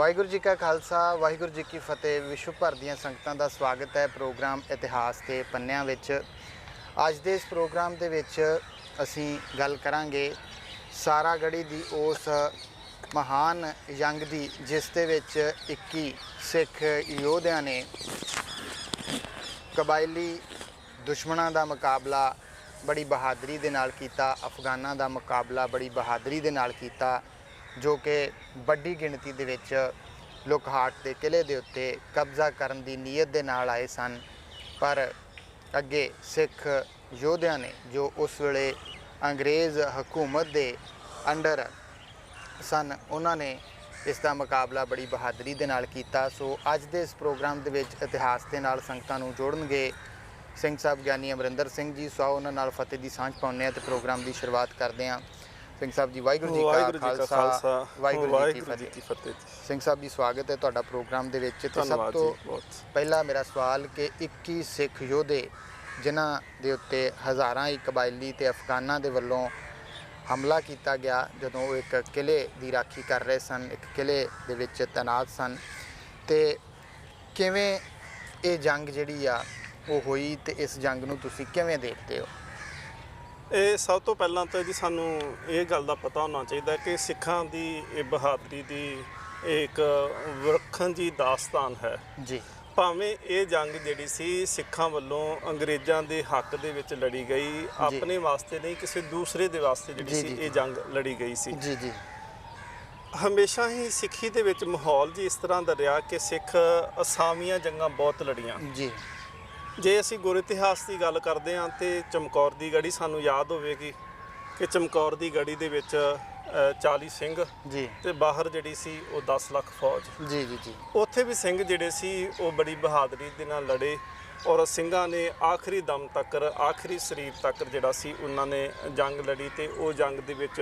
ਵਾਹਿਗੁਰੂ ਜੀ ਕਾ ਖਾਲਸਾ ਵਾਹਿਗੁਰੂ ਜੀ ਕੀ ਫਤਿਹ। ਵਿਸ਼ਵ ਭਰ ਦੀਆਂ ਸੰਗਤਾਂ ਦਾ ਸਵਾਗਤ ਹੈ ਪ੍ਰੋਗਰਾਮ ਇਤਿਹਾਸ ਦੇ ਪੰਨਿਆਂ ਵਿੱਚ। ਅੱਜ ਦੇ ਇਸ ਪ੍ਰੋਗਰਾਮ ਦੇ ਵਿੱਚ ਅਸੀਂ ਗੱਲ ਕਰਾਂਗੇ ਸਾਰਾਗੜ੍ਹੀ ਦੀ ਉਸ ਮਹਾਨ ਜੰਗ ਦੀ ਜਿਸ ਦੇ ਵਿੱਚ 21 ਸਿੱਖ ਯੋਧਿਆਂ ਨੇ ਕਬਾਇਲੀ ਦੁਸ਼ਮਣਾਂ ਦਾ ਮੁਕਾਬਲਾ ਬੜੀ ਬਹਾਦਰੀ ਦੇ ਨਾਲ ਕੀਤਾ, ਅਫਗਾਨਾਂ ਦਾ ਮੁਕਾਬਲਾ ਬੜੀ ਬਹਾਦਰੀ ਦੇ ਨਾਲ ਕੀਤਾ, ਜੋ ਕਿ ਵੱਡੀ ਗਿਣਤੀ ਦੇ ਵਿੱਚ ਲੁਕਹਾਟ ਦੇ ਕਿਲੇ ਦੇ ਉੱਤੇ ਕਬਜ਼ਾ ਕਰਨ ਦੀ ਨੀਅਤ ਦੇ ਨਾਲ ਆਏ ਸਨ। ਪਰ ਅੱਗੇ ਸਿੱਖ ਯੋਧਿਆਂ ਨੇ ਜੋ ਉਸ ਵੇਲੇ ਅੰਗਰੇਜ਼ ਹਕੂਮਤ ਦੇ ਅੰਡਰ ਸਨ, ਉਹਨਾਂ ਨੇ ਇਸ ਦਾ ਮੁਕਾਬਲਾ ਬੜੀ ਬਹਾਦਰੀ ਦੇ ਨਾਲ ਕੀਤਾ। ਸੋ ਅੱਜ ਦੇ ਇਸ ਪ੍ਰੋਗਰਾਮ ਦੇ ਵਿੱਚ ਇਤਿਹਾਸ ਦੇ ਨਾਲ ਸੰਗਤਾਂ ਨੂੰ ਜੋੜਨਗੇ ਸਿੰਘ ਸਾਹਿਬ ਗਿਆਨੀ ਅਮਰਿੰਦਰ ਸਿੰਘ ਜੀ। ਸੋ ਉਹਨਾਂ ਨਾਲ ਫਤਿਹ ਦੀ ਸਾਂਝ ਪਾਉਂਦੇ ਹਾਂ ਅਤੇ ਪ੍ਰੋਗਰਾਮ ਦੀ ਸ਼ੁਰੂਆਤ ਕਰਦੇ ਹਾਂ। ਸਿੰਘ ਸਾਹਿਬ ਜੀ ਵਾਹਿਗੁਰੂ ਜੀ ਕਾ ਖਾਲਸਾ ਵਾਹਿਗੁਰੂ ਜੀ ਕੀ ਫਤਿਹ। ਸਿੰਘ ਸਾਹਿਬ ਜੀ ਸਵਾਗਤ ਹੈ ਤੁਹਾਡਾ ਪ੍ਰੋਗਰਾਮ ਦੇ ਵਿੱਚ। ਤੇ ਸਭ ਤੋਂ ਪਹਿਲਾ ਮੇਰਾ ਸਵਾਲ ਕਿ 21 ਸਿੱਖ ਯੋਧੇ ਜਿਨ੍ਹਾਂ ਦੇ ਉੱਤੇ ਹਜ਼ਾਰਾਂ ਹੀ ਕਬਾਇਲੀ ਤੇ ਅਫਗਾਨਾਂ ਦੇ ਵੱਲੋਂ ਹਮਲਾ ਕੀਤਾ ਗਿਆ ਜਦੋਂ ਉਹ ਇੱਕ ਕਿਲੇ ਦੀ ਰਾਖੀ ਕਰ ਰਹੇ ਸਨ, ਇੱਕ ਕਿਲੇ ਦੇ ਵਿੱਚ ਤੈਨਾਤ ਸਨ, ਤੇ ਕਿਵੇਂ ਇਹ ਜੰਗ ਜਿਹੜੀ ਆ ਉਹ ਹੋਈ ਤੇ ਇਸ ਜੰਗ ਨੂੰ ਤੁਸੀਂ ਕਿਵੇਂ ਦੇਖਦੇ ਹੋ? ਇਹ ਸਭ ਤੋਂ ਪਹਿਲਾਂ ਤਾਂ ਜੀ ਸਾਨੂੰ ਇਹ ਗੱਲ ਦਾ ਪਤਾ ਹੋਣਾ ਚਾਹੀਦਾ ਕਿ ਸਿੱਖਾਂ ਦੀ ਇਹ ਬਹਾਦਰੀ ਦੀ ਇੱਕ ਵਿਲੱਖਣ ਜੀ ਦਾਸਤਾਨ ਹੈ ਜੀ। ਭਾਵੇਂ ਇਹ ਜੰਗ ਜਿਹੜੀ ਸੀ ਸਿੱਖਾਂ ਵੱਲੋਂ ਅੰਗਰੇਜ਼ਾਂ ਦੇ ਹੱਕ ਦੇ ਵਿੱਚ ਲੜੀ ਗਈ, ਆਪਣੇ ਵਾਸਤੇ ਨਹੀਂ ਕਿਸੇ ਦੂਸਰੇ ਦੇ ਵਾਸਤੇ ਜਿਹੜੀ ਸੀ ਇਹ ਜੰਗ ਲੜੀ ਗਈ ਸੀ ਜੀ ਜੀ। ਹਮੇਸ਼ਾ ਹੀ ਸਿੱਖੀ ਦੇ ਵਿੱਚ ਮਾਹੌਲ ਜੀ ਇਸ ਤਰ੍ਹਾਂ ਦਾ ਰਿਹਾ ਕਿ ਸਿੱਖ ਅਸਾਮੀਆਂ ਜੰਗਾਂ ਬਹੁਤ ਲੜੀਆਂ ਜੀ। ਜੇ ਅਸੀਂ ਗੁਰ ਇਤਿਹਾਸ ਦੀ ਗੱਲ ਕਰਦੇ ਹਾਂ ਤੇ ਚਮਕੌਰ ਦੀ ਗੜੀ ਸਾਨੂੰ ਯਾਦ ਹੋਵੇਗੀ ਕਿ ਚਮਕੌਰ ਦੀ ਗੜੀ ਦੇ ਵਿੱਚ 40 ਸਿੰਘ ਜੀ ਤੇ ਬਾਹਰ ਜਿਹੜੀ ਸੀ ਉਹ 10 ਲੱਖ ਫੌਜ ਜੀ ਜੀ ਜੀ। ਉੱਥੇ ਵੀ ਸਿੰਘ ਜਿਹੜੇ ਸੀ ਉਹ ਬੜੀ ਬਹਾਦਰੀ ਦੇ ਨਾਲ ਲੜੇ ਔਰ ਸਿੰਘਾਂ ਨੇ ਆਖਰੀ ਦਮ ਤੱਕ, ਆਖਰੀ ਸਰੀਰ ਤੱਕ ਜਿਹੜਾ ਸੀ ਉਹਨਾਂ ਨੇ ਜੰਗ ਲੜੀ। ਤੇ ਉਹ ਜੰਗ ਦੇ ਵਿੱਚ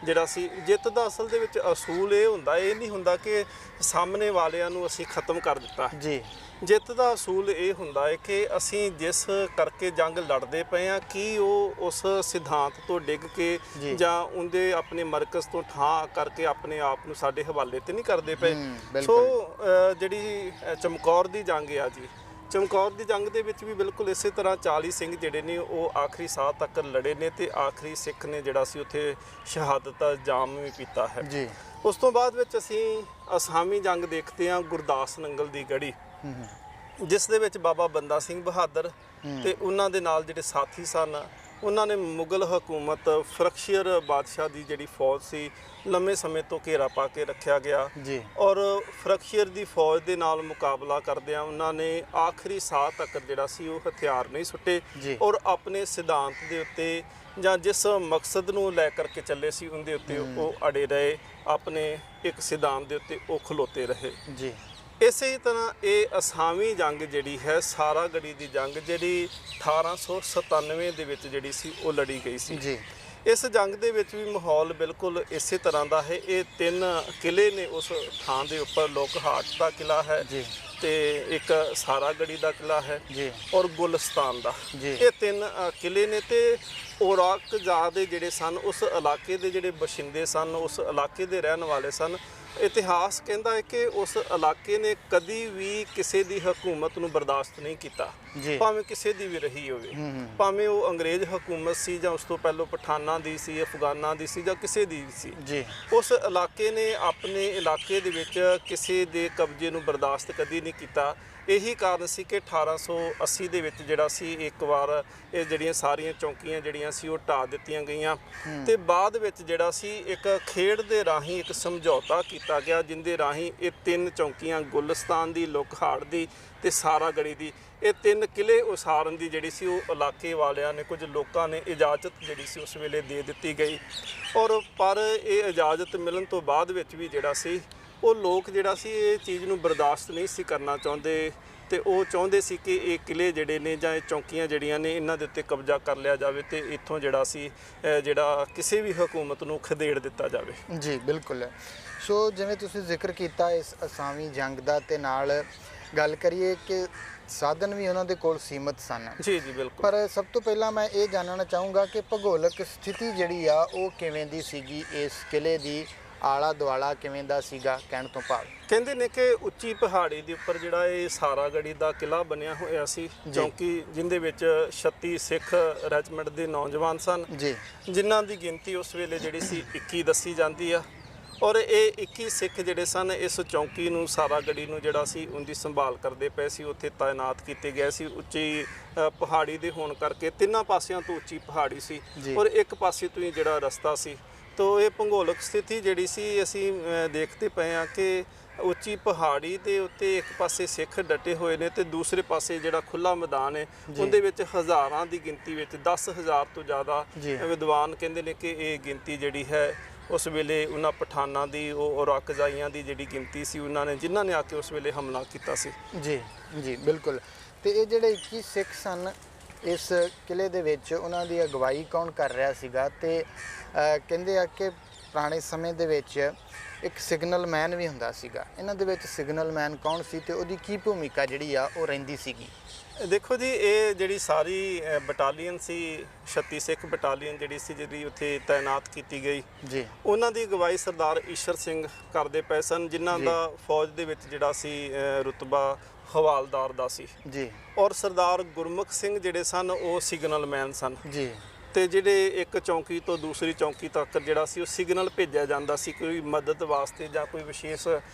ਜਿਹੜਾ ਸੀ ਜਿੱਤ ਦਾ ਅਸਲ ਦੇ ਵਿੱਚ ਅਸੂਲ ਇਹ ਹੁੰਦਾ, ਇਹ ਨਹੀਂ ਹੁੰਦਾ ਕਿ ਸਾਹਮਣੇ ਵਾਲਿਆਂ ਨੂੰ ਅਸੀਂ ਖਤਮ ਕਰ ਦਿੱਤਾ ਜੀ। ਜਿੱਤ ਦਾ ਅਸੂਲ ਇਹ ਹੁੰਦਾ ਹੈ ਕਿ ਅਸੀਂ ਜਿਸ ਕਰਕੇ ਜੰਗ ਲੜਦੇ ਪਏ ਹਾਂ ਕੀ ਉਹ ਉਸ ਸਿਧਾਂਤ ਤੋਂ ਡਿੱਗ ਕੇ ਜਾਂ ਉਹਦੇ ਆਪਣੇ ਮਰਕਜ਼ ਤੋਂ ਠਾਂ ਕਰਕੇ ਆਪਣੇ ਆਪ ਨੂੰ ਸਾਡੇ ਹਵਾਲੇ ਤੇ ਨਹੀਂ ਕਰਦੇ ਪਏ। ਸੋ ਜਿਹੜੀ ਚਮਕੌਰ ਦੀ ਜੰਗ ਆ ਜੀ, ਚਮਕੌਰ ਦੀ ਜੰਗ ਦੇ ਵਿੱਚ ਵੀ ਬਿਲਕੁਲ ਇਸੇ ਤਰ੍ਹਾਂ 40 ਸਿੰਘ ਜਿਹੜੇ ਨੇ ਉਹ ਆਖਰੀ ਸਾਹ ਤੱਕ ਲੜੇ ਨੇ ਤੇ ਆਖਰੀ ਸਿੱਖ ਨੇ ਜਿਹੜਾ ਸੀ ਉੱਥੇ ਸ਼ਹਾਦਤ ਦਾ ਜਾਮ ਵੀ ਪੀਤਾ ਹੈ ਜੀ। ਉਸ ਤੋਂ ਬਾਅਦ ਵਿੱਚ ਅਸੀਂ ਅਸਾਮੀ ਜੰਗ ਦੇਖਦੇ ਹਾਂ ਗੁਰਦਾਸ ਨੰਗਲ ਦੀ ਗੜੀ, ਜਿਸ ਦੇ ਵਿੱਚ ਬਾਬਾ ਬੰਦਾ ਸਿੰਘ ਬਹਾਦਰ ਤੇ ਉਹਨਾਂ ਦੇ ਨਾਲ ਜਿਹੜੇ ਸਾਥੀ ਸਨ ਉਹਨਾਂ ਨੇ ਮੁਗਲ ਹਕੂਮਤ ਫਰਕਸ਼ੀਅਰ ਬਾਦਸ਼ਾਹ ਦੀ ਜਿਹੜੀ ਫੌਜ ਸੀ ਲੰਮੇ ਸਮੇਂ ਤੋਂ ਘੇਰਾ ਪਾ ਕੇ ਰੱਖਿਆ ਗਿਆ ਔਰ ਫਰਕਸ਼ੀਅਰ ਦੀ ਫੌਜ ਦੇ ਨਾਲ ਮੁਕਾਬਲਾ ਕਰਦਿਆਂ ਉਹਨਾਂ ਨੇ ਆਖਰੀ ਸਾਹ ਤੱਕ ਜਿਹੜਾ ਸੀ ਉਹ ਹਥਿਆਰ ਨਹੀਂ ਸੁੱਟੇ ਔਰ ਆਪਣੇ ਸਿਧਾਂਤ ਦੇ ਉੱਤੇ ਜਾਂ ਜਿਸ ਮਕਸਦ ਨੂੰ ਲੈ ਕਰਕੇ ਚੱਲੇ ਸੀ ਉਹਦੇ ਉੱਤੇ ਉਹ ਅੜੇ ਰਹੇ, ਆਪਣੇ ਇੱਕ ਸਿਧਾਂਤ ਦੇ ਉੱਤੇ ਉਹ ਖਲੋਤੇ ਰਹੇ ਜੀ। ਇਸੇ ਤਰ੍ਹਾਂ ਇਹ ਅਸਾਮੀ ਜੰਗ ਜਿਹੜੀ ਹੈ ਸਾਰਾਗੜ੍ਹੀ ਦੀ ਜੰਗ ਜਿਹੜੀ 1897 ਦੇ ਵਿੱਚ ਜਿਹੜੀ ਸੀ ਉਹ ਲੜੀ ਗਈ ਸੀ ਜੀ। ਇਸ ਜੰਗ ਦੇ ਵਿੱਚ ਵੀ ਮਾਹੌਲ ਬਿਲਕੁਲ ਇਸੇ ਤਰ੍ਹਾਂ ਦਾ ਹੈ। ਇਹ 3 ਕਿਲੇ ਨੇ ਉਸ ਥਾਂ ਦੇ ਉੱਪਰ, ਲੋਕਹਾਟ ਦਾ ਕਿਲਾ ਹੈ ਜੀ ਤੇ ਇੱਕ ਸਾਰਾਗੜ੍ਹੀ ਦਾ ਕਿਲਾ ਹੈ ਜੀ ਔਰ ਗੁਲਿਸਤਾਨ ਦਾ। ਇਹ 3 ਕਿਲੇ ਨੇ ਤੇ ਔਰੰਗਜ਼ੇਬ ਦੇ ਜਿਹੜੇ ਸਨ ਉਸ ਇਲਾਕੇ ਦੇ ਜਿਹੜੇ ਬਸ਼ਿੰਦੇ ਸਨ, ਉਸ ਇਲਾਕੇ ਦੇ ਰਹਿਣ ਵਾਲੇ ਸਨ। ਇਤਿਹਾਸ ਕਹਿੰਦਾ ਹੈ ਕਿ ਉਸ ਇਲਾਕੇ ਨੇ ਕਦੀ ਵੀ ਕਿਸੇ ਦੀ ਹਕੂਮਤ ਨੂੰ ਬਰਦਾਸ਼ਤ ਨਹੀਂ ਕੀਤਾ, ਭਾਵੇਂ ਕਿਸੇ ਦੀ ਵੀ ਰਹੀ ਹੋਵੇ, ਭਾਵੇਂ ਉਹ ਅੰਗਰੇਜ਼ ਹਕੂਮਤ ਸੀ ਜਾਂ ਉਸ ਤੋਂ ਪਹਿਲਾਂ ਪਠਾਨਾਂ ਦੀ ਸੀ, ਅਫਗਾਨਾਂ ਦੀ ਸੀ ਜਾਂ ਕਿਸੇ ਦੀ ਸੀ ਜੀ। ਉਸ ਇਲਾਕੇ ਨੇ ਆਪਣੇ ਇਲਾਕੇ ਦੇ ਵਿੱਚ ਕਿਸੇ ਦੇ ਕਬਜ਼ੇ ਨੂੰ ਬਰਦਾਸ਼ਤ ਕਦੀ ਨਹੀਂ ਕੀਤਾ। ਇਹੀ ਕਾਰਨ ਸੀ ਕਿ 1880 ਦੇ ਵਿੱਚ ਜਿਹੜਾ ਸੀ ਇੱਕ ਵਾਰ ਇਹ ਜਿਹੜੀਆਂ ਸਾਰੀਆਂ ਚੌਂਕੀਆਂ ਜਿਹੜੀਆਂ ਸੀ ਉਹ ਢਾਹ ਦਿੱਤੀਆਂ ਗਈਆਂ ਤੇ ਬਾਅਦ ਵਿੱਚ ਜਿਹੜਾ ਸੀ ਇੱਕ ਖੇਡ ਦੇ ਰਾਹੀਂ ਇੱਕ ਸਮਝੌਤਾ ਕੀਤਾ ਗਿਆ ਜਿੰਦੇ ਰਾਹੀਂ ਇਹ 3 ਚੌਂਕੀਆਂ ਗੁਲਿਸਤਾਨ ਦੀ, ਲੋਕਹਾਟ ਦੀ ਤੇ ਸਾਰਾਗੜ੍ਹੀ ਦੀ, ਇਹ 3 ਕਿਲੇ ਉਸਾਰਨ ਦੀ ਜਿਹੜੀ ਸੀ ਉਹ ਇਲਾਕੇ ਵਾਲਿਆਂ ਨੇ, ਕੁਝ ਲੋਕਾਂ ਨੇ ਇਜਾਜ਼ਤ ਜਿਹੜੀ ਸੀ ਉਸ ਵੇਲੇ ਦੇ ਦਿੱਤੀ ਗਈ। ਔਰ ਪਰ ਇਹ ਇਜਾਜ਼ਤ ਮਿਲਣ ਤੋਂ ਬਾਅਦ ਵਿੱਚ ਵੀ ਜਿਹੜਾ ਸੀ ਉਹ ਲੋਕ ਜਿਹੜਾ ਸੀ ਇਹ ਚੀਜ਼ ਨੂੰ ਬਰਦਾਸ਼ਤ ਨਹੀਂ ਸੀ ਕਰਨਾ ਚਾਹੁੰਦੇ ਤੇ ਉਹ ਚਾਹੁੰਦੇ ਸੀ ਕਿ ਇਹ ਕਿਲੇ ਜਿਹੜੇ ਨੇ ਜਾਂ ਇਹ ਚੌਂਕੀਆਂ ਜਿਹੜੀਆਂ ਨੇ ਇਹਨਾਂ ਦੇ ਉੱਤੇ ਕਬਜ਼ਾ ਕਰ ਲਿਆ ਜਾਵੇ ਤੇ ਇੱਥੋਂ ਜਿਹੜਾ ਸੀ ਜਿਹੜਾ ਕਿਸੇ ਵੀ ਹਕੂਮਤ ਨੂੰ ਖਦੇੜ ਦਿੱਤਾ ਜਾਵੇ ਜੀ। ਬਿਲਕੁਲ। ਸੋ ਜਿਵੇਂ ਤੁਸੀਂ ਜ਼ਿਕਰ ਕੀਤਾ ਇਸ ਅਸਾਮੀ ਜੰਗ ਦਾ ਤੇ ਨਾਲ ਗੱਲ ਕਰੀਏ ਕਿ ਸਾਧਨ ਵੀ ਉਹਨਾਂ ਦੇ ਕੋਲ ਸੀਮਤ ਸਨ ਜੀ ਜੀ ਬਿਲਕੁਲ। ਪਰ ਸਭ ਤੋਂ ਪਹਿਲਾਂ ਮੈਂ ਇਹ ਜਾਣਨਾ ਚਾਹੂੰਗਾ ਕਿ ਭੂਗੋਲਿਕ ਸਥਿਤੀ ਜਿਹੜੀ ਆ ਉਹ ਕਿਵੇਂ ਦੀ ਸੀਗੀ ਇਸ ਕਿਲੇ ਦੀ ਆਲਾ ਦੁਆਲਾ ਕਿਵੇਂ ਦਾ ਸੀਗਾ, ਕਹਿਣ ਤੋਂ ਭਾਵ? ਕਹਿੰਦੇ ਨੇ ਕਿ ਉੱਚੀ ਪਹਾੜੀ ਦੇ ਉੱਪਰ ਜਿਹੜਾ ਇਹ ਸਾਰਾਗੜੀ ਦਾ ਕਿਲ੍ਹਾ ਬਣਿਆ ਹੋਇਆ ਸੀ, ਚੌਂਕੀ ਜਿੰਦੇ ਵਿੱਚ 36 ਸਿੱਖ ਰੈਜੀਮੈਂਟ ਦੇ ਨੌਜਵਾਨ ਸਨ ਜੀ, ਜਿਨ੍ਹਾਂ ਦੀ ਗਿਣਤੀ ਉਸ ਵੇਲੇ ਜਿਹੜੀ ਸੀ 21 ਦੱਸੀ ਜਾਂਦੀ ਆ। ਔਰ ਇਹ 21 ਸਿੱਖ ਜਿਹੜੇ ਸਨ ਇਸ ਚੌਂਕੀ ਨੂੰ, ਸਾਰਾਗੜੀ ਨੂੰ ਜਿਹੜਾ ਸੀ ਉਹਦੀ ਸੰਭਾਲ ਕਰਦੇ ਪਏ ਸੀ। ਉੱਥੇ ਤਾਇਨਾਤ ਕੀਤੇ ਗਏ ਸੀ। ਉੱਚੀ ਪਹਾੜੀ ਦੇ ਹੋਣ ਕਰਕੇ ਤਿੰਨਾਂ ਪਾਸਿਆਂ ਤੋਂ ਉੱਚੀ ਪਹਾੜੀ ਸੀ ਔਰ ਇੱਕ ਪਾਸੇ ਤੋਂ ਹੀ ਜਿਹੜਾ ਰਸਤਾ ਸੀ। ਤੋ ਇਹ ਭੂਗੋਲਿਕ ਸਥਿਤੀ ਜਿਹੜੀ ਸੀ ਅਸੀਂ ਦੇਖਦੇ ਪਏ ਹਾਂ ਕਿ ਉੱਚੀ ਪਹਾੜੀ ਦੇ ਉੱਤੇ ਇੱਕ ਪਾਸੇ ਸਿੱਖ ਡਟੇ ਹੋਏ ਨੇ ਤੇ ਦੂਸਰੇ ਪਾਸੇ ਜਿਹੜਾ ਖੁੱਲਾ ਮੈਦਾਨ ਹੈ ਉਹਦੇ ਵਿੱਚ ਹਜ਼ਾਰਾਂ ਦੀ ਗਿਣਤੀ ਵਿੱਚ 10,000 ਤੋਂ ਜ਼ਿਆਦਾ ਵਿਦਵਾਨ ਕਹਿੰਦੇ ਨੇ ਕਿ ਇਹ ਗਿਣਤੀ ਜਿਹੜੀ ਹੈ ਉਸ ਵੇਲੇ ਉਹਨਾਂ ਪਠਾਨਾਂ ਦੀ, ਉਹ ਔਰਕਜ਼ਾਈਆਂ ਦੀ ਜਿਹੜੀ ਗਿਣਤੀ ਸੀ ਉਹਨਾਂ ਨੇ, ਜਿਨ੍ਹਾਂ ਨੇ ਆ ਕੇ ਉਸ ਵੇਲੇ ਹਮਲਾ ਕੀਤਾ ਸੀ। ਜੀ ਜੀ ਬਿਲਕੁਲ। ਤੇ ਇਹ ਜਿਹੜੇ 21 ਸਿੱਖ ਸਨ ਇਸ ਕਿਲੇ ਦੇ ਵਿੱਚ, ਉਹਨਾਂ ਦੀ ਅਗਵਾਈ ਕੌਣ ਕਰ ਰਿਹਾ ਸੀਗਾ? ਤੇ ਕਹਿੰਦੇ ਆ ਕਿ ਪੁਰਾਣੇ ਸਮੇਂ ਦੇ ਵਿੱਚ ਇੱਕ ਸਿਗਨਲ ਮੈਨ ਵੀ ਹੁੰਦਾ ਸੀਗਾ। ਇਹਨਾਂ ਦੇ ਵਿੱਚ ਸਿਗਨਲ ਮੈਨ ਕੌਣ ਸੀ ਤੇ ਉਹਦੀ ਕੀ ਭੂਮਿਕਾ ਜਿਹੜੀ ਆ ਉਹ ਰਹਿੰਦੀ ਸੀਗੀ? ਦੇਖੋ ਜੀ, ਇਹ ਜਿਹੜੀ ਸਾਰੀ ਬਟਾਲੀਅਨ ਸੀ, 36 ਸਿੱਖ ਬਟਾਲੀਅਨ ਜਿਹੜੀ ਸੀ, ਜਿਹੜੀ ਉੱਥੇ ਤਾਇਨਾਤ ਕੀਤੀ ਗਈ ਜੀ, ਉਹਨਾਂ ਦੀ ਅਗਵਾਈ ਸਰਦਾਰ ਈਸ਼ਰ ਸਿੰਘ ਕਰਦੇ ਪਏ ਸਨ, ਜਿਨ੍ਹਾਂ ਦਾ ਫੌਜ ਦੇ ਵਿੱਚ ਜਿਹੜਾ ਸੀ ਰੁਤਬਾ ਹਵਾਲਦਾਰ ਦਾ ਸੀ ਜੀ। ਔਰ ਸਰਦਾਰ ਗੁਰਮੁਖ ਸਿੰਘ ਜਿਹੜੇ ਸਨ ਉਹ ਸਿਗਨਲ ਮੈਨ ਸਨ ਜੀ। ਤੇ ਜਿਹੜੇ ਇੱਕ ਚੌਂਕੀ ਤੋਂ ਦੂਸਰੀ ਚੌਂਕੀ ਤੱਕ ਜਿਹੜਾ ਸੀ ਉਹ ਸਿਗਨਲ ਭੇਜਿਆ ਜਾਂਦਾ ਸੀ, ਕੋਈ ਮਦਦ ਵਾਸਤੇ ਜਾਂ ਕੋਈ ਵਿਸ਼ੇਸ਼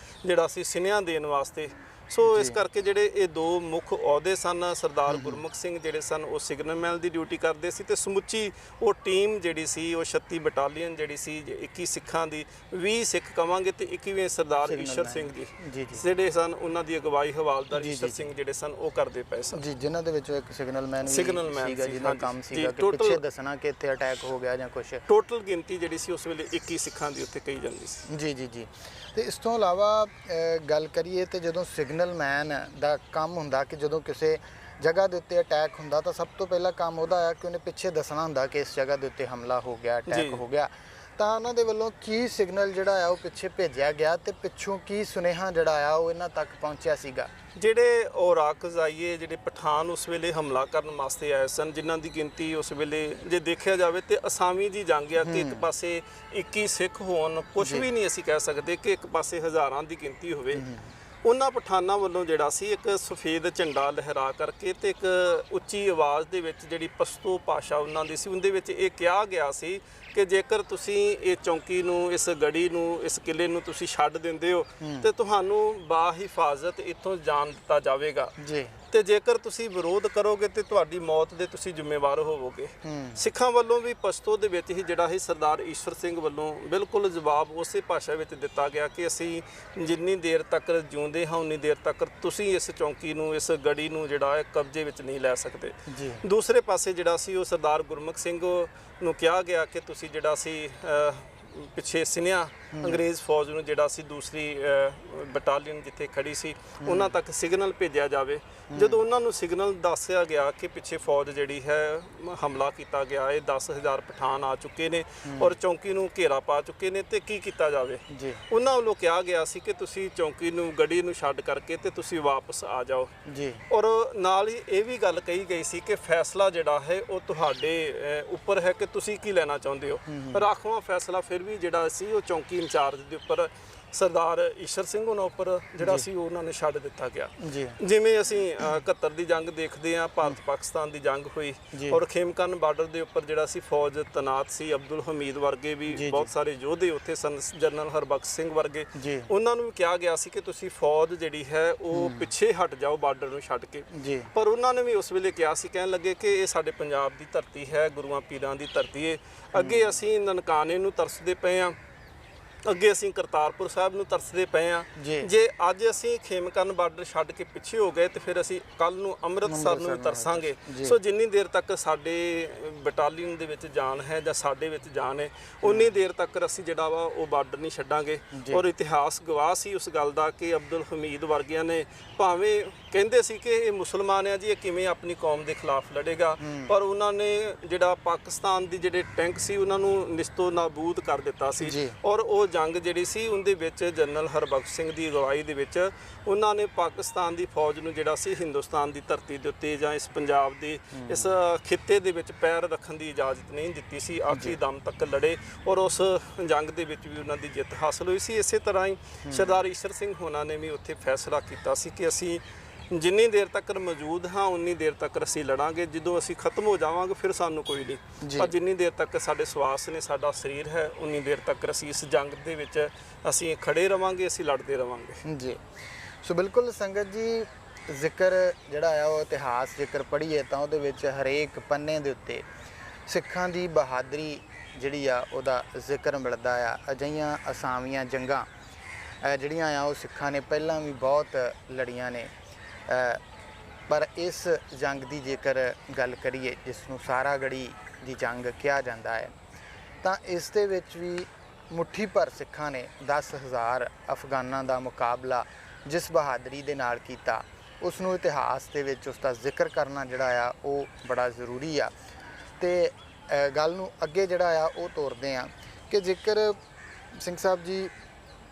ਜਿਹੜਾ ਸੀ ਸੁਨੇਹਾ ਦੇਣ ਵਾਸਤੇ। ਸੋ ਇਸ ਕਰਕੇ ਜਿਹੜੇ ਇਹ ਦੋ ਮੁੱਖ ਅਹੁਦੇ ਸਨ, ਸਰਦਾਰ ਗੁਰਮੁਖ ਸਿੰਘ ਜਿਹੜੇ ਸਨ ਉਹ ਸਿਗਨਲ ਮੈਨ ਦੀ ਡਿਊਟੀ ਕਰਦੇ ਸੀ ਤੇ ਸਮੁੱਚੀ ਉਹ ਟੀਮ ਜਿਹੜੀ ਸੀ ਉਹ 36 ਬਟਾਲੀਅਨ ਜਿਹੜੀ ਸੀ 21 ਸਿੱਖਾਂ ਦੀ, 20 ਸਿੱਖ ਕਵਾਂਗੇ ਤੇ 21ਵੇਂ ਸਰਦਾਰ ਈਸ਼ਰ ਸਿੰਘ ਜੀ ਜਿਹੜੇ ਸਨ ਉਹਨਾਂ ਦੀ ਅਗਵਾਈ ਹਵਾਲਦਾਰ ਈਸ਼ਰ ਸਿੰਘ ਜਿਹੜੇ ਸਨ ਉਹ ਕਰਦੇ ਪਏ ਸਨ ਜੀ, ਜਿਨ੍ਹਾਂ ਦੇ ਵਿੱਚੋਂ ਇੱਕ ਸਿਗਨਲ ਮੈਨ ਸੀਗਾ ਜਿਹਦਾ ਕੰਮ ਸੀਗਾ ਕਿ ਪਿੱਛੇ ਦੱਸਣਾ ਕਿ ਇੱਥੇ ਅਟੈਕ ਹੋ ਗਿਆ ਜਾਂ ਕੁਝ। ਟੋਟਲ ਗਿਣਤੀ ਜਿਹੜੀ ਸੀ ਉਸ ਵੇਲੇ 21 ਸਿੱਖਾਂ ਦੀ ਉੱਥੇ ਕਹੀ ਜਾਂਦੀ ਸੀ ਜੀ ਜੀ ਜੀ। ਤੇ ਇਸ ਤੋਂ ਇਲਾਵਾ ਗੱਲ ਕਰੀਏ ਤੇ ਜਦੋਂ ਸਿਗਨਲ ਮੈਨ ਦਾ ਕੰਮ ਹੁੰਦਾ ਕਿ ਜਦੋਂ ਕਿਸੇ ਜਗ੍ਹਾ ਦੇ ਉੱਤੇ ਅਟੈਕ ਹੁੰਦਾ ਤਾਂ ਸਭ ਤੋਂ ਪਹਿਲਾ ਕੰਮ ਉਹਦਾ ਆ ਕਿ ਉਹਨੇ ਪਿੱਛੇ ਦੱਸਣਾ ਹੁੰਦਾ ਕਿ ਇਸ ਜਗ੍ਹਾ ਦੇ ਉੱਤੇ ਹਮਲਾ ਹੋ ਗਿਆ, ਅਟੈਕ ਹੋ ਗਿਆ। ਤਾਂ ਉਹਨਾਂ ਦੇ ਵੱਲੋਂ ਕੀ ਸਿਗਨਲ ਜਿਹੜਾ ਆ ਉਹ ਪਿੱਛੇ ਭੇਜਿਆ ਗਿਆ ਤੇ ਪਿੱਛੋਂ ਕੀ ਸੁਨੇਹਾ ਜਿਹੜਾ ਆ ਉਹ ਇਹਨਾਂ ਤੱਕ ਪਹੁੰਚਿਆ ਸੀਗਾ? ਜਿਹੜੇ ਔਰਕਜ਼ਾਈਏ, ਜਿਹੜੇ ਪਠਾਨ ਉਸ ਵੇਲੇ ਹਮਲਾ ਕਰਨ ਵਾਸਤੇ ਆਏ ਸਨ, ਜਿਨ੍ਹਾਂ ਦੀ ਗਿਣਤੀ ਉਸ ਵੇਲੇ ਜੇ ਦੇਖਿਆ ਜਾਵੇ ਤੇ ਅਸਾਮੀ ਦੀ ਜੰਗ ਆ ਕਿ ਇੱਕ ਪਾਸੇ 21 ਸਿੱਖ ਹੋਣ, ਕੁਝ ਵੀ ਨਹੀਂ ਅਸੀਂ ਕਹਿ ਸਕਦੇ ਕਿ ਇੱਕ ਪਾਸੇ ਹਜ਼ਾਰਾਂ ਦੀ ਗਿਣਤੀ ਹੋਵੇ। ਉਹਨਾਂ ਪਠਾਨਾਂ ਵੱਲੋਂ ਜਿਹੜਾ ਸੀ ਇੱਕ ਸਫੇਦ ਝੰਡਾ ਲਹਿਰਾ ਕਰਕੇ ਤੇ ਇੱਕ ਉੱਚੀ ਆਵਾਜ਼ ਦੇ ਵਿੱਚ ਜਿਹੜੀ ਪਸ਼ਤੋ ਭਾਸ਼ਾ ਉਹਨਾਂ ਦੀ ਸੀ, ਉਹਦੇ ਵਿੱਚ ਇਹ ਕਿਹਾ ਗਿਆ ਸੀ ਕਿ ਜੇਕਰ ਤੁਸੀਂ ਇਹ ਚੌਂਕੀ ਨੂੰ, ਇਸ ਗੜੀ ਨੂੰ, ਇਸ ਕਿਲੇ ਨੂੰ ਤੁਸੀਂ ਛੱਡ ਦਿੰਦੇ ਹੋ ਤੇ ਤੁਹਾਨੂੰ ਬਾਹਿਫਾਜ਼ਤ ਇੱਥੋਂ ਜਾਣ ਦਿੱਤਾ ਜਾਵੇਗਾ ਜੀ, ਤੇ ਜੇਕਰ ਤੁਸੀਂ ਵਿਰੋਧ ਕਰੋਗੇ ਤੇ ਤੁਹਾਡੀ ਮੌਤ ਦੇ ਤੁਸੀਂ ਜ਼ਿੰਮੇਵਾਰ ਹੋਵੋਗੇ। ਸਿੱਖਾਂ ਵੱਲੋਂ ਵੀ ਪਸ਼ਤੋ ਦੇ ਵਿੱਚ ਹੀ ਜਿਹੜਾ ਹੈ ਸਰਦਾਰ ਈਸ਼ਰ ਸਿੰਘ ਵੱਲੋਂ ਬਿਲਕੁਲ ਜਵਾਬ ਉਸੇ ਭਾਸ਼ਾ ਵਿੱਚ ਦਿੱਤਾ ਗਿਆ ਕਿ ਅਸੀਂ ਜਿੰਨੀ ਦੇਰ ਤੱਕ ਜਿਉਂਦੇ ਹਾਂ ਉਨੀ ਦੇਰ ਤੱਕ ਤੁਸੀਂ ਇਸ ਚੌਂਕੀ ਨੂੰ, ਇਸ ਗੜੀ ਨੂੰ ਜਿਹੜਾ ਹੈ ਕਬਜ਼ੇ ਵਿੱਚ ਨਹੀਂ ਲੈ ਸਕਦੇ। ਦੂਸਰੇ ਪਾਸੇ ਜਿਹੜਾ ਸੀ ਉਹ ਸਰਦਾਰ ਗੁਰਮੁਖ ਸਿੰਘ ਨੂੰ ਕਿਹਾ ਗਿਆ ਕਿ ਤੁਸੀਂ ਜਿਹੜਾ ਸੀ ਪਿੱਛੇ ਸੁਨੇਹਾ ਅੰਗਰੇਜ਼ ਫੌਜ ਨੂੰ ਜਿਹੜਾ ਸੀ ਦੂਸਰੀ ਬਟਾਲੀਅਨ ਜਿੱਥੇ ਖੜੀ ਸੀ ਉਹਨਾਂ ਤੱਕ ਸਿਗਨਲ ਭੇਜਿਆ ਜਾਵੇ। ਜਦੋਂ ਉਹਨਾਂ ਨੂੰ ਸਿਗਨਲ ਦੱਸਿਆ ਗਿਆ ਕਿ ਪਿੱਛੇ ਫੌਜ ਜਿਹੜੀ ਹੈ ਹਮਲਾ ਕੀਤਾ ਗਿਆ, ਇਹ 10,000 ਪਠਾਨ ਆ ਚੁੱਕੇ ਨੇ ਔਰ ਚੌਂਕੀ ਨੂੰ ਘੇਰਾ ਪਾ ਚੁੱਕੇ ਨੇ ਤੇ ਕੀ ਕੀਤਾ ਜਾਵੇ, ਉਹਨਾਂ ਵੱਲੋਂ ਕਿਹਾ ਗਿਆ ਸੀ ਕਿ ਤੁਸੀਂ ਚੌਂਕੀ ਨੂੰ, ਗੜੀ ਨੂੰ ਛੱਡ ਕਰਕੇ ਤੇ ਤੁਸੀਂ ਵਾਪਸ ਆ ਜਾਓ ਜੀ। ਔਰ ਨਾਲ ਹੀ ਇਹ ਵੀ ਗੱਲ ਕਹੀ ਗਈ ਸੀ ਕਿ ਫੈਸਲਾ ਜਿਹੜਾ ਹੈ ਉਹ ਤੁਹਾਡੇ ਉੱਪਰ ਹੈ ਕਿ ਤੁਸੀਂ ਕੀ ਲੈਣਾ ਚਾਹੁੰਦੇ ਹੋ। ਰਾਖਵਾਂ ਫੈਸਲਾ ਫਿਰ ਵੀ ਜਿਹੜਾ ਸੀ ਉਹ ਚੌਂਕੀ ਇੰਚਾਰਜ ਦੇ ਉੱਪਰ ਸਰਦਾਰ ਈਸ਼ਰ ਸਿੰਘ ਉਹਨਾਂ ਉੱਪਰ ਜਿਹੜਾ ਸੀ ਉਹਨਾਂ ਨੇ ਛੱਡ ਦਿੱਤਾ ਗਿਆ। ਜਿਵੇਂ ਅਸੀਂ 71 ਦੀ ਜੰਗ ਦੇਖਦੇ ਹਾਂ, ਭਾਰਤ ਪਾਕਿਸਤਾਨ ਦੀ ਜੰਗ ਹੋਈ ਔਰ ਖੇਮਕਰਨ ਬਾਰਡਰ ਦੇ ਉੱਪਰ ਜਿਹੜਾ ਸੀ ਫੌਜ ਤੈਨਾਤ ਸੀ, ਅਬਦੁਲ ਹਮੀਦ ਵਰਗੇ ਵੀ ਬਹੁਤ ਸਾਰੇ ਯੋਧੇ ਉੱਥੇ ਸਨ, ਜਨਰਲ ਹਰਬਖਸ਼ ਸਿੰਘ ਵਰਗੇ, ਉਹਨਾਂ ਨੂੰ ਵੀ ਕਿਹਾ ਗਿਆ ਸੀ ਕਿ ਤੁਸੀਂ ਫੌਜ ਜਿਹੜੀ ਹੈ ਉਹ ਪਿੱਛੇ ਹਟ ਜਾਓ ਬਾਰਡਰ ਨੂੰ ਛੱਡ ਕੇ। ਪਰ ਉਹਨਾਂ ਨੇ ਵੀ ਉਸ ਵੇਲੇ ਕਿਹਾ ਸੀ, ਕਹਿਣ ਲੱਗੇ ਕਿ ਇਹ ਸਾਡੇ ਪੰਜਾਬ ਦੀ ਧਰਤੀ ਹੈ, ਗੁਰੂਆਂ ਪੀਰਾਂ ਦੀ ਧਰਤੀ ਹੈ, ਅੱਗੇ ਅਸੀਂ ਨਨਕਾਣੇ ਨੂੰ ਤਰਸਦੇ ਪਏ ਹਾਂ, ਅੱਗੇ ਅਸੀਂ ਕਰਤਾਰਪੁਰ ਸਾਹਿਬ ਨੂੰ ਤਰਸਦੇ ਪਏ ਹਾਂ। ਜੇ ਅੱਜ ਅਸੀਂ ਖੇਮਕਰਨ ਬਾਰਡਰ ਛੱਡ ਕੇ ਪਿੱਛੇ ਹੋ ਗਏ ਤੇ ਫਿਰ ਅਸੀਂ ਕੱਲ ਨੂੰ ਅੰਮ੍ਰਿਤਸਰ ਨੂੰ ਵੀ ਤਰਸਾਂਗੇ। ਸੋ ਜਿੰਨੀ ਦੇਰ ਤੱਕ ਸਾਡੇ ਬਟਾਲੀਅਨ ਦੇ ਵਿੱਚ ਜਾਨ ਹੈ ਜਾਂ ਸਾਡੇ ਵਿੱਚ ਜਾਨ ਹੈ, ਉਨੀ ਦੇਰ ਤੱਕ ਅਸੀਂ ਜਿਹੜਾ ਵਾ ਉਹ ਬਾਰਡਰ ਨਹੀਂ ਛੱਡਾਂਗੇ। ਔਰ ਇਤਿਹਾਸ ਗਵਾਹ ਸੀ ਉਸ ਗੱਲ ਦਾ ਕਿ ਅਬਦੁਲ ਹਮੀਦ ਵਰਗਿਆਂ ਨੇ ਭਾਵੇਂ ਕਹਿੰਦੇ ਸੀ ਕਿ ਇਹ ਮੁਸਲਮਾਨ ਆ ਜੀ, ਇਹ ਕਿਵੇਂ ਆਪਣੀ ਕੌਮ ਦੇ ਖਿਲਾਫ ਲੜੇਗਾ, ਪਰ ਉਹਨਾਂ ਨੇ ਜਿਹੜਾ ਪਾਕਿਸਤਾਨ ਦੀ ਜਿਹੜੇ ਟੈਂਕ ਸੀ ਉਹਨਾਂ ਨੂੰ ਨਿਸਤੋ ਨਾਬੂਦ ਕਰ ਦਿੱਤਾ ਸੀ। ਔਰ ਉਹ ਜੰਗ ਜਿਹੜੀ ਸੀ ਉਹਦੇ ਵਿੱਚ ਜਨਰਲ ਹਰਬਖਸ਼ ਸਿੰਘ ਦੀ ਅਗਵਾਈ ਦੇ ਵਿੱਚ ਉਹਨਾਂ ਨੇ ਪਾਕਿਸਤਾਨ ਦੀ ਫੌਜ ਨੂੰ ਜਿਹੜਾ ਸੀ ਹਿੰਦੁਸਤਾਨ ਦੀ ਧਰਤੀ ਦੇ ਉੱਤੇ ਜਾਂ ਇਸ ਪੰਜਾਬ ਦੀ ਇਸ ਖਿੱਤੇ ਦੇ ਵਿੱਚ ਪੈਰ ਰੱਖਣ ਦੀ ਇਜਾਜ਼ਤ ਨਹੀਂ ਦਿੱਤੀ ਸੀ। ਆਖਰੀ ਦਮ ਤੱਕ ਲੜੇ ਔਰ ਉਸ ਜੰਗ ਦੇ ਵਿੱਚ ਵੀ ਉਹਨਾਂ ਦੀ ਜਿੱਤ ਹਾਸਲ ਹੋਈ ਸੀ। ਇਸੇ ਤਰ੍ਹਾਂ ਹੀ ਸਰਦਾਰ ਈਸ਼ਰ ਸਿੰਘ ਹੋਣਾ ਨੇ ਵੀ ਉੱਥੇ ਫੈਸਲਾ ਕੀਤਾ ਸੀ ਕਿ ਅਸੀਂ ਜਿੰਨੀ ਦੇਰ ਤੱਕ ਮੌਜੂਦ ਹਾਂ ਉਨੀ ਦੇਰ ਤੱਕ ਅਸੀਂ ਲੜਾਂਗੇ, ਜਦੋਂ ਅਸੀਂ ਖਤਮ ਹੋ ਜਾਵਾਂਗੇ ਫਿਰ ਸਾਨੂੰ ਕੋਈ ਨਹੀਂ, ਪਰ ਜਿੰਨੀ ਦੇਰ ਤੱਕ ਸਾਡੇ ਸਵਾਸ ਨੇ, ਸਾਡਾ ਸਰੀਰ ਹੈ, ਉਨੀ ਦੇਰ ਤੱਕ ਅਸੀਂ ਇਸ ਜੰਗ ਦੇ ਵਿੱਚ ਅਸੀਂ ਖੜੇ ਰਵਾਂਗੇ, ਅਸੀਂ ਲੜਦੇ ਰਵਾਂਗੇ ਜੀ। ਸੋ ਬਿਲਕੁਲ ਸੰਗਤ ਜੀ, ਜ਼ਿਕਰ ਜਿਹੜਾ ਆ ਉਹ ਇਤਿਹਾਸ ਜੇਕਰ ਪੜ੍ਹੀਏ ਤਾਂ ਉਹਦੇ ਵਿੱਚ ਹਰੇਕ ਪੰਨੇ ਦੇ ਉੱਤੇ ਸਿੱਖਾਂ ਦੀ ਬਹਾਦਰੀ ਜਿਹੜੀ ਆ ਉਹਦਾ ਜ਼ਿਕਰ ਮਿਲਦਾ ਆ। ਅਜਿਹੀਆਂ ਅਸਾਮੀਆਂ ਜੰਗਾਂ ਜਿਹੜੀਆਂ ਆ ਉਹ ਸਿੱਖਾਂ ਨੇ ਪਹਿਲਾਂ ਵੀ ਬਹੁਤ ਲੜੀਆਂ ਨੇ, ਪਰ ਇਸ ਜੰਗ ਦੀ ਜੇਕਰ ਗੱਲ ਕਰੀਏ ਜਿਸ ਨੂੰ ਸਾਰਾਗੜ੍ਹੀ ਦੀ ਜੰਗ ਕਿਹਾ ਜਾਂਦਾ ਹੈ, ਤਾਂ ਇਸ ਦੇ ਵਿੱਚ ਵੀ ਮੁੱਠੀ ਭਰ ਸਿੱਖਾਂ ਨੇ 10,000 ਅਫਗਾਨਾਂ ਦਾ ਮੁਕਾਬਲਾ ਜਿਸ ਬਹਾਦਰੀ ਦੇ ਨਾਲ ਕੀਤਾ, ਉਸ ਨੂੰ ਇਤਿਹਾਸ ਦੇ ਵਿੱਚ ਉਸ ਦਾ ਜ਼ਿਕਰ ਕਰਨਾ ਜਿਹੜਾ ਆ ਉਹ ਬੜਾ ਜ਼ਰੂਰੀ ਆ। ਤੇ ਗੱਲ ਨੂੰ ਅੱਗੇ ਜਿਹੜਾ ਆ ਉਹ ਤੋਰਦੇ ਆ ਕਿ ਜੇਕਰ ਸਿੰਘ ਸਾਹਿਬ ਜੀ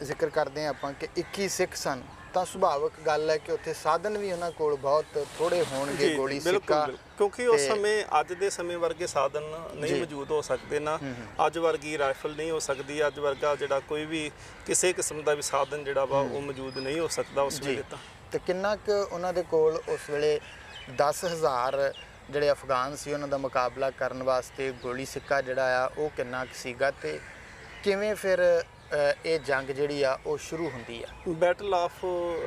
ਜ਼ਿਕਰ ਕਰਦੇ ਆ ਆਪਾਂ ਕਿ 21 ਸਿੱਖ ਸਨ, ਤਾਂ ਸੁਭਾਵਿਕ ਗੱਲ ਹੈ ਕਿ ਉੱਥੇ ਸਾਧਨ ਵੀ ਉਹਨਾਂ ਕੋਲ ਬਹੁਤ ਥੋੜੇ ਹੋਣਗੇ, ਗੋਲੀ ਸਿੱਕਾ, ਕਿਉਂਕਿ ਉਸ ਸਮੇਂ ਅੱਜ ਦੇ ਸਮੇਂ ਵਰਗੇ ਸਾਧਨ ਨਹੀਂ ਮੌਜੂਦ ਹੋ ਸਕਦੇ ਨਾ, ਅੱਜ ਵਰਗੀ ਰਾਈਫਲ ਨਹੀਂ ਹੋ ਸਕਦੀ, ਅੱਜ ਵਰਗਾ ਜਿਹੜਾ ਕੋਈ ਵੀ ਕਿਸੇ ਕਿਸਮ ਦਾ ਵੀ ਸਾਧਨ ਜਿਹੜਾ ਵਾ ਉਹ ਮੌਜੂਦ ਨਹੀਂ ਹੋ ਸਕਦਾ ਉਸ ਵੇਲੇ। ਤੇ ਕਿੰਨਾ ਕੁ ਉਹਨਾਂ ਦੇ ਕੋਲ ਉਸ ਵੇਲੇ 10,000 ਜਿਹੜੇ ਅਫਗਾਨ ਸੀ ਉਹਨਾਂ ਦਾ ਮੁਕਾਬਲਾ ਕਰਨ ਵਾਸਤੇ ਗੋਲੀ ਸਿੱਕਾ ਜਿਹੜਾ ਆ ਉਹ ਕਿੰਨਾ ਕੁ ਸੀਗਾ, ਤੇ ਕਿਵੇਂ ਫਿਰ ਇਹ ਜੰਗ ਜਿਹੜੀ ਆ ਉਹ ਸ਼ੁਰੂ ਹੁੰਦੀ ਆ? ਬੈਟਲ ਆਫ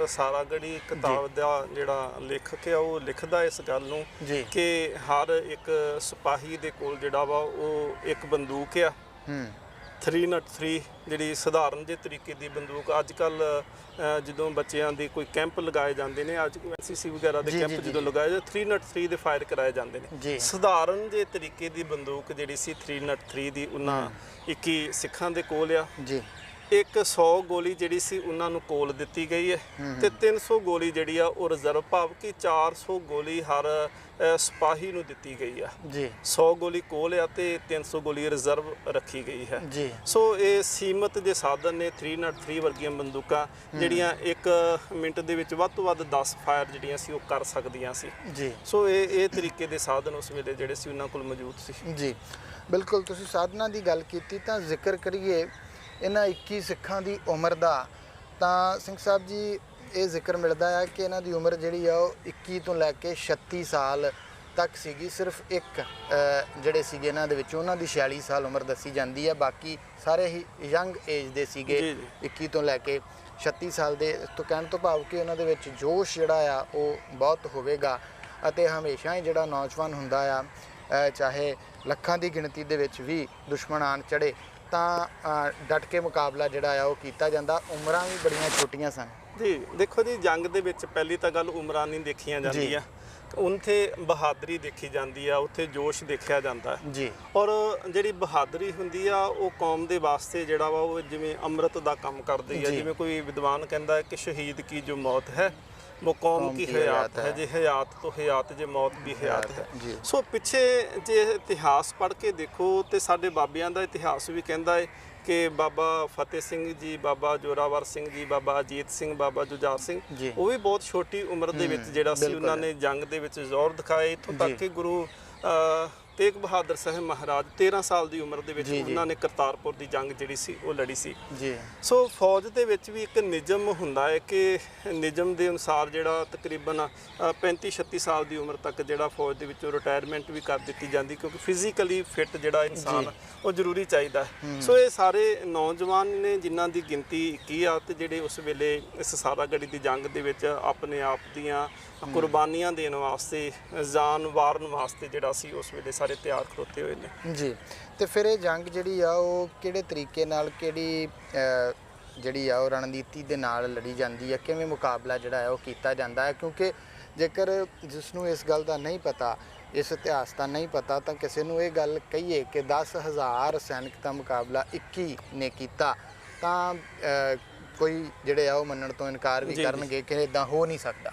ਸਾਰਾਗੜ੍ਹੀ ਕਿਤਾਬ ਦਾ ਜਿਹੜਾ ਲੇਖਕ ਆ ਉਹ ਲਿਖਦਾ ਇਸ ਗੱਲ ਨੂੰ ਕਿ ਹਰ ਇੱਕ ਸਿਪਾਹੀ ਦੇ ਕੋਲ ਜਿਹੜਾ ਵਾ ਉਹ ਇੱਕ ਬੰਦੂਕ ਆ 303, ਜਿਹੜੀ ਸਧਾਰਨ ਜਿਹੇ ਤਰੀਕੇ ਦੀ ਬੰਦੂਕ। ਅੱਜ ਕੱਲ ਜਦੋਂ ਬੱਚਿਆਂ ਦੀ ਕੋਈ ਕੈਂਪ ਲਗਾਏ ਜਾਂਦੇ ਨੇ, ਅੱਜ ਐਨਸੀਸੀ ਵਗੈਰਾ ਦੇ ਕੈਂਪ ਜਦੋਂ ਲਗਾਏ ਜਾਂਦੇ 303 ਦੇ ਫਾਇਰ ਕਰਾਏ ਜਾਂਦੇ ਨੇ। ਸਧਾਰਨ ਜਿਹੇ ਤਰੀਕੇ ਦੀ ਬੰਦੂਕ ਜਿਹੜੀ ਸੀ 303 ਦੀ ਉਹਨਾਂ 21 ਸਿੱਖਾਂ ਦੇ ਕੋਲ ਆ ਜੀ। 100 ਗੋਲੀ ਜਿਹੜੀ ਸੀ ਉਹਨਾਂ ਨੂੰ ਕੋਲ ਦਿੱਤੀ ਗਈ ਹੈ ਤੇ 300 ਗੋਲੀ ਜਿਹੜੀ ਆ ਉਹ ਰਿਜ਼ਰਵ, ਭਾਵ ਕਿ 400 ਗੋਲੀ ਹਰ ਸਿਪਾਹੀ ਨੂੰ ਦਿੱਤੀ ਗਈ ਆ ਜੀ। 100 ਗੋਲੀ ਕੋਲ ਆ ਤੇ 300 ਗੋਲੀ ਰਿਜ਼ਰਵ ਰੱਖੀ ਗਈ ਹੈ ਜੀ। ਸੋ ਇਹ ਸੀਮਤ ਦੇ ਸਾਧਨ ਨੇ 303 ਵਰਗੀਆਂ ਬੰਦੂਕਾਂ ਜਿਹੜੀਆਂ 1 ਮਿੰਟ ਦੇ ਵਿੱਚ ਵੱਧ ਤੋਂ ਵੱਧ 10 ਫਾਇਰ ਜਿਹੜੀਆਂ ਸੀ ਉਹ ਕਰ ਸਕਦੀਆਂ ਸੀ ਜੀ। ਸੋ ਇਹ ਤਰੀਕੇ ਦੇ ਸਾਧਨ ਉਸ ਵੇਲੇ ਜਿਹੜੇ ਸੀ ਉਹਨਾਂ ਕੋਲ ਮੌਜੂਦ ਸੀ ਜੀ। ਬਿਲਕੁਲ, ਤੁਸੀਂ ਸਾਧਨਾਂ ਦੀ ਗੱਲ ਕੀਤੀ ਤਾਂ ਜ਼ਿਕਰ ਕਰੀਏ ਇਹਨਾਂ 21 ਸਿੱਖਾਂ ਦੀ ਉਮਰ ਦਾ, ਤਾਂ ਸਿੰਘ ਸਾਹਿਬ ਜੀ ਇਹ ਜ਼ਿਕਰ ਮਿਲਦਾ ਹੈ ਕਿ ਇਹਨਾਂ ਦੀ ਉਮਰ ਜਿਹੜੀ ਆ ਉਹ 21 ਤੋਂ ਲੈ ਕੇ 36 ਸਾਲ ਤੱਕ ਸੀਗੀ। ਸਿਰਫ ਇੱਕ ਜਿਹੜੇ ਸੀਗੇ ਇਹਨਾਂ ਦੇ ਵਿੱਚ ਉਹਨਾਂ ਦੀ 46 ਸਾਲ ਉਮਰ ਦੱਸੀ ਜਾਂਦੀ ਹੈ, ਬਾਕੀ ਸਾਰੇ ਹੀ ਯੰਗ ਏਜ ਦੇ ਸੀਗੇ 21 ਤੋਂ ਲੈ ਕੇ 36 ਸਾਲ ਦੇ। ਤੋਂ ਕਹਿਣ ਤੋਂ ਭਾਵ ਕਿ ਉਹਨਾਂ ਦੇ ਵਿੱਚ ਜੋਸ਼ ਜਿਹੜਾ ਆ ਉਹ ਬਹੁਤ ਹੋਵੇਗਾ ਅਤੇ ਹਮੇਸ਼ਾ ਹੀ ਜਿਹੜਾ ਨੌਜਵਾਨ ਹੁੰਦਾ ਆ, ਚਾਹੇ ਲੱਖਾਂ ਦੀ ਗਿਣਤੀ ਦੇ ਵਿੱਚ ਵੀ ਦੁਸ਼ਮਣ ਆਣ ਚੜੇ ਤਾਂ ਡਟ ਕੇ ਮੁਕਾਬਲਾ ਜਿਹੜਾ ਆ ਉਹ ਕੀਤਾ ਜਾਂਦਾ। ਉਮਰਾਂ ਵੀ ਬੜੀਆਂ ਛੋਟੀਆਂ ਸਨ ਜੀ। ਦੇਖੋ ਜੀ, ਜੰਗ ਦੇ ਵਿੱਚ ਪਹਿਲੀ ਤਾਂ ਗੱਲ ਉਮਰਾਂ ਨਹੀਂ ਦੇਖੀਆਂ ਜਾਂਦੀਆਂ, ਉੱਥੇ ਬਹਾਦਰੀ ਦੇਖੀ ਜਾਂਦੀ ਆ, ਉੱਥੇ ਜੋਸ਼ ਦੇਖਿਆ ਜਾਂਦਾ ਜੀ। ਔਰ ਜਿਹੜੀ ਬਹਾਦਰੀ ਹੁੰਦੀ ਆ ਉਹ ਕੌਮ ਦੇ ਵਾਸਤੇ ਜਿਹੜਾ ਵਾ ਉਹ ਜਿਵੇਂ ਅੰਮ੍ਰਿਤ ਦਾ ਕੰਮ ਕਰਦੀ ਆ। ਜਿਵੇਂ ਕੋਈ ਵਿਦਵਾਨ ਕਹਿੰਦਾ ਹੈ ਕਿ ਸ਼ਹੀਦ ਕੀ ਜੋ ਮੌਤ ਹੈ वो कौम की हयात है, जे हयात तो हयात, जे मौत भी हयात है। सो पिछे जे इतिहास पढ़ के देखो तो साडे बाबियां दा इतिहास भी कहता है कि बाबा फतेह सिंह जी, बाबा जोरावर सिंह जी, बाबा अजीत सिंह, बाबा जुझार सिंह, वो भी बहुत छोटी उम्र दे विच जिहड़ा सी उन्हां ने जंग दे विच जोर दिखाया। इत्थों तक कि गुरु तेग बहादुर साहब महाराज 13 साल की उम्र ਦੇ ਵਿੱਚ ਉਹਨਾਂ ਨੇ ਕਰਤਾਰਪੁਰ ਦੀ ਜੰਗ ਜਿਹੜੀ ਸੀ ਉਹ ਲੜੀ ਸੀ ਜੀ। ਸੋ ਫੌਜ ਦੇ ਵਿੱਚ ਵੀ ਇੱਕ ਨਿਯਮ ਹੁੰਦਾ ਹੈ ਕਿ ਨਿਯਮ ਦੇ ਅਨੁਸਾਰ ਜਿਹੜਾ ਤਕਰੀਬਨ 35-36 ਸਾਲ ਦੀ ਉਮਰ ਤੱਕ ਜਿਹੜਾ ਫੌਜ ਦੇ ਵਿੱਚੋਂ ਰਿਟਾਇਰਮੈਂਟ ਵੀ ਕਰ ਦਿੱਤੀ ਜਾਂਦੀ, ਕਿਉਂਕਿ ਫਿਜ਼ੀਕਲੀ ਫਿੱਟ ਜਿਹੜਾ ਇਨਸਾਨ ਉਹ ਜ਼ਰੂਰੀ ਚਾਹੀਦਾ। ਸੋ ਇਹ ਸਾਰੇ ਨੌਜਵਾਨ ਨੇ ਜਿਨ੍ਹਾਂ ਦੀ ਗਿਣਤੀ 21 ਆ ਤੇ ਜਿਹੜੇ ਉਸ ਵੇਲੇ ਇਸ ਸਾਰਾਗੜ੍ਹੀ ਦੀ ਜੰਗ ਦੇ ਵਿੱਚ ਆਪਣੇ ਆਪ ਦੀਆਂ ਕੁਰਬਾਨੀਆਂ ਦੇਣ ਵਾਸਤੇ, ਜਾਨ ਵਾਰਨ ਵਾਸਤੇ ਜਿਹੜਾ ਸੀ ਉਸ ਵੇਲੇ ਸਾਰੇ ਤਿਆਰ ਖਲੋਤੇ ਹੋਏ ਨੇ ਜੀ। ਤੇ ਫਿਰ ਇਹ ਜੰਗ ਜਿਹੜੀ ਆ ਉਹ ਕਿਹੜੇ ਤਰੀਕੇ ਨਾਲ, ਕਿਹੜੀ ਜਿਹੜੀ ਆ ਉਹ ਰਣਨੀਤੀ ਦੇ ਨਾਲ ਲੜੀ ਜਾਂਦੀ ਹੈ, ਕਿਵੇਂ ਮੁਕਾਬਲਾ ਜਿਹੜਾ ਹੈ ਉਹ ਕੀਤਾ ਜਾਂਦਾ ਹੈ? ਕਿਉਂਕਿ ਜੇਕਰ ਜਿਸ ਨੂੰ ਇਸ ਗੱਲ ਦਾ ਨਹੀਂ ਪਤਾ, ਇਸ ਇਤਿਹਾਸ ਦਾ ਨਹੀਂ ਪਤਾ, ਤਾਂ ਕਿਸੇ ਨੂੰ ਇਹ ਗੱਲ ਕਹੀਏ ਕਿ 10,000 ਸੈਨਿਕ ਦਾ ਮੁਕਾਬਲਾ 21 ਨੇ ਕੀਤਾ ਤਾਂ ਕੋਈ ਜਿਹੜੇ ਆ ਉਹ ਮੰਨਣ ਤੋਂ ਇਨਕਾਰ ਵੀ ਕਰਨਗੇ ਕਿ ਇੱਦਾਂ ਹੋ ਨਹੀਂ ਸਕਦਾ।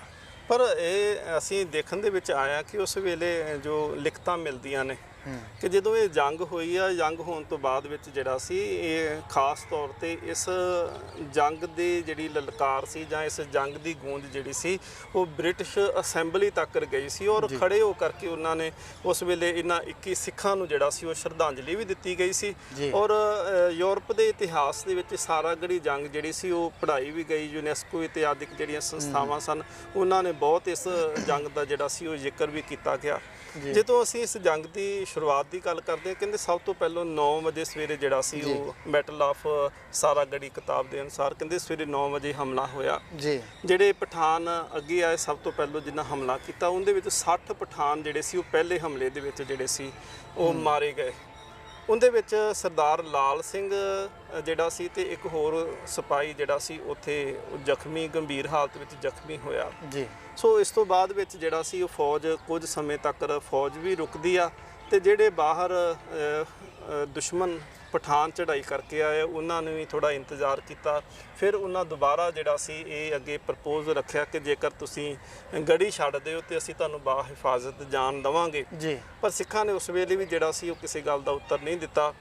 ਪਰ ਇਹ ਅਸੀਂ ਦੇਖਣ ਦੇ ਵਿੱਚ ਆਇਆ ਕਿ ਉਸ ਵੇਲੇ ਜੋ ਲਿਖਤਾਂ ਮਿਲਦੀਆਂ ਨੇ ਕਿ ਜਦੋਂ ਇਹ ਜੰਗ ਹੋਈ ਆ, ਜੰਗ ਹੋਣ ਤੋਂ ਬਾਅਦ ਵਿੱਚ ਜਿਹੜਾ ਸੀ ਇਹ ਖਾਸ ਤੌਰ ਤੇ ਇਸ ਜੰਗ ਦੀ ਜਿਹੜੀ ਲਲਕਾਰ ਸੀ ਜਾਂ ਇਸ ਜੰਗ ਦੀ ਗੂੰਜ ਜਿਹੜੀ ਸੀ ਉਹ ਬ੍ਰਿਟਿਸ਼ ਅਸੈਂਬਲੀ ਤੱਕ ਗਈ ਸੀ ਔਰ ਖੜੇ ਹੋ ਕਰਕੇ ਉਹਨਾਂ ਨੇ ਉਸ ਵੇਲੇ ਇਹਨਾਂ 21 ਸਿੱਖਾਂ ਨੂੰ ਜਿਹੜਾ ਸੀ ਉਹ ਸ਼ਰਧਾਂਜਲੀ ਵੀ ਦਿੱਤੀ ਗਈ ਸੀ ਔਰ ਯੂਰਪ ਦੇ ਇਤਿਹਾਸ ਦੇ ਵਿੱਚ ਸਾਰਾਗੜੀ ਜੰਗ ਜਿਹੜੀ ਸੀ ਉਹ ਪੜ੍ਹਾਈ ਵੀ ਗਈ। ਯੂਨੈਸਕੋ ਇਤਿਆਦਿਕ ਜਿਹੜੀਆਂ ਸੰਸਥਾਵਾਂ ਸਨ ਉਹਨਾਂ ਨੇ ਬਹੁਤ ਇਸ ਜੰਗ ਦਾ ਜਿਹੜਾ ਸੀ ਉਹ ਜ਼ਿਕਰ ਵੀ ਕੀਤਾ ਗਿਆ। ਜਦੋਂ ਅਸੀਂ ਇਸ ਜੰਗ ਦੀ ਸ਼ੁਰੂਆਤ ਦੀ ਗੱਲ ਕਰਦੇ ਹਾਂ, ਕਹਿੰਦੇ ਸਭ ਤੋਂ ਪਹਿਲਾਂ 9 ਵਜੇ ਸਵੇਰੇ ਜਿਹੜਾ ਸੀ ਉਹ ਬੈਟਲ ਆਫ ਸਾਰਾਗੜੀ ਕਿਤਾਬ ਦੇ ਅਨੁਸਾਰ ਕਹਿੰਦੇ ਸਵੇਰੇ 9 ਵਜੇ ਹਮਲਾ ਹੋਇਆ। ਜਿਹੜੇ ਪਠਾਨ ਅੱਗੇ ਆਏ ਸਭ ਤੋਂ ਪਹਿਲਾਂ ਜਿਨ੍ਹਾਂ ਹਮਲਾ ਕੀਤਾ ਉਹਦੇ ਵਿੱਚ 60 ਪਠਾਨ ਜਿਹੜੇ ਸੀ ਉਹ ਪਹਿਲੇ ਹਮਲੇ ਦੇ ਵਿੱਚ ਜਿਹੜੇ ਸੀ ਉਹ ਮਾਰੇ ਗਏ। ਉਹਦੇ ਵਿੱਚ ਸਰਦਾਰ ਲਾਲ ਸਿੰਘ ਜਿਹੜਾ ਸੀ ਤੇ ਇੱਕ ਹੋਰ ਸਿਪਾਹੀ ਜਿਹੜਾ ਸੀ ਉੱਥੇ ਜ਼ਖਮੀ, ਗੰਭੀਰ ਹਾਲਤ ਵਿੱਚ ਜ਼ਖਮੀ ਹੋਇਆ ਜੀ। ਸੋ ਇਸ ਤੋਂ ਬਾਅਦ ਵਿੱਚ ਜਿਹੜਾ ਸੀ ਉਹ ਫੌਜ ਕੁਝ ਸਮੇਂ ਤੱਕ ਫੌਜ ਵੀ ਰੁਕਦੀ ਆ ਤੇ ਜਿਹੜੇ ਬਾਹਰ ਦੁਸ਼ਮਣ ਪਠਾਨ ਚੜ੍ਹਾਈ ਕਰਕੇ ਆਏ ਉਹਨਾਂ ਨੇ ਵੀ ਥੋੜਾ ਇੰਤਜ਼ਾਰ ਕੀਤਾ। ਫਿਰ ਉਹਨਾਂ ਦੁਬਾਰਾ ਜਿਹੜਾ ਸੀ ਇਹ ਅੱਗੇ ਪ੍ਰਪੋਜ਼ ਰੱਖਿਆ ਕਿ ਜੇਕਰ ਤੁਸੀਂ ਗੜੀ ਛੱਡ ਦਿਓ ਤੇ ਅਸੀਂ ਤੁਹਾਨੂੰ ਬਾ ਹਿਫਾਜ਼ਤ ਜਾਨ ਦੇਵਾਂਗੇ ਜੀ। ਪਰ ਸਿੱਖਾਂ ਨੇ ਉਸ ਵੇਲੇ ਵੀ ਜਿਹੜਾ ਸੀ ਉਹ ਕਿਸੇ ਗੱਲ ਦਾ ਉੱਤਰ ਨਹੀਂ ਦਿੱਤਾ।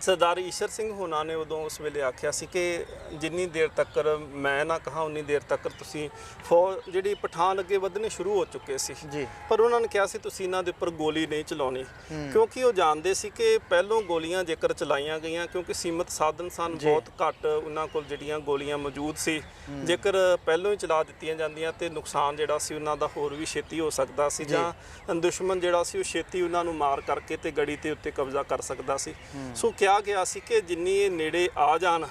ਸਰਦਾਰ ਈਸ਼ਰ ਸਿੰਘ ਹੋਣਾ ਨੇ ਉਦੋਂ ਉਸ ਵੇਲੇ ਆਖਿਆ ਸੀ ਕਿ ਜਿੰਨੀ ਦੇਰ ਤੱਕ ਮੈਂ ਨਾ ਕਹਾਂ ਉਨੀ ਦੇਰ ਤੱਕ ਤੁਸੀਂ ਫੌਜ ਜਿਹੜੀ ਪਠਾਨ ਅੱਗੇ ਵਧਣੇ ਸ਼ੁਰੂ ਹੋ ਚੁੱਕੇ ਸੀ ਜੀ। ਪਰ ਉਹਨਾਂ ਨੇ ਕਿਹਾ ਸੀ ਤੁਸੀਂ ਇਹਨਾਂ ਦੇ ਉੱਪਰ ਗੋਲੀ ਨਹੀਂ ਚਲਾਉਣੀ, ਕਿਉਂਕਿ ਉਹ ਜਾਣਦੇ ਸੀ ਕਿ ਪਹਿਲੋਂ ਗੋਲੀਆਂ ਜੇਕਰ ਚਲਾਈਆਂ ਗਈਆਂ, ਕਿਉਂਕਿ ਸੀਮਤ ਸਾਧਨ ਸਨ, ਬਹੁਤ ਘੱਟ ਉਹਨਾਂ ਕੋਲ ਜਿਹੜੀਆਂ ਗੋਲੀਆਂ ਮੌਜੂਦ ਸੀ, ਜੇਕਰ ਪਹਿਲੋਂ ਹੀ ਚਲਾ ਦਿੱਤੀਆਂ ਜਾਂਦੀਆਂ ਤੇ ਨੁਕਸਾਨ ਜਿਹੜਾ ਸੀ ਉਹਨਾਂ ਦਾ ਹੋਰ ਵੀ ਛੇਤੀ ਹੋ ਸਕਦਾ ਸੀ ਜਾਂ ਦੁਸ਼ਮਣ ਜਿਹੜਾ ਸੀ ਉਹ ਛੇਤੀ ਉਹਨਾਂ ਨੂੰ ਮਾਰ ਕਰਕੇ ਤੇ ਗੜੀ ਤੇ ਉੱਤੇ ਕਬਜ਼ਾ ਕਰ ਸਕਦਾ ਸੀ। ਸੋ ਕਿਹਾ ਗਿਆ ਸੀ ਕਿ ਜਿੰਨੀ ਇਹ ਨੇੜੇ ਆ ਜਾਣ,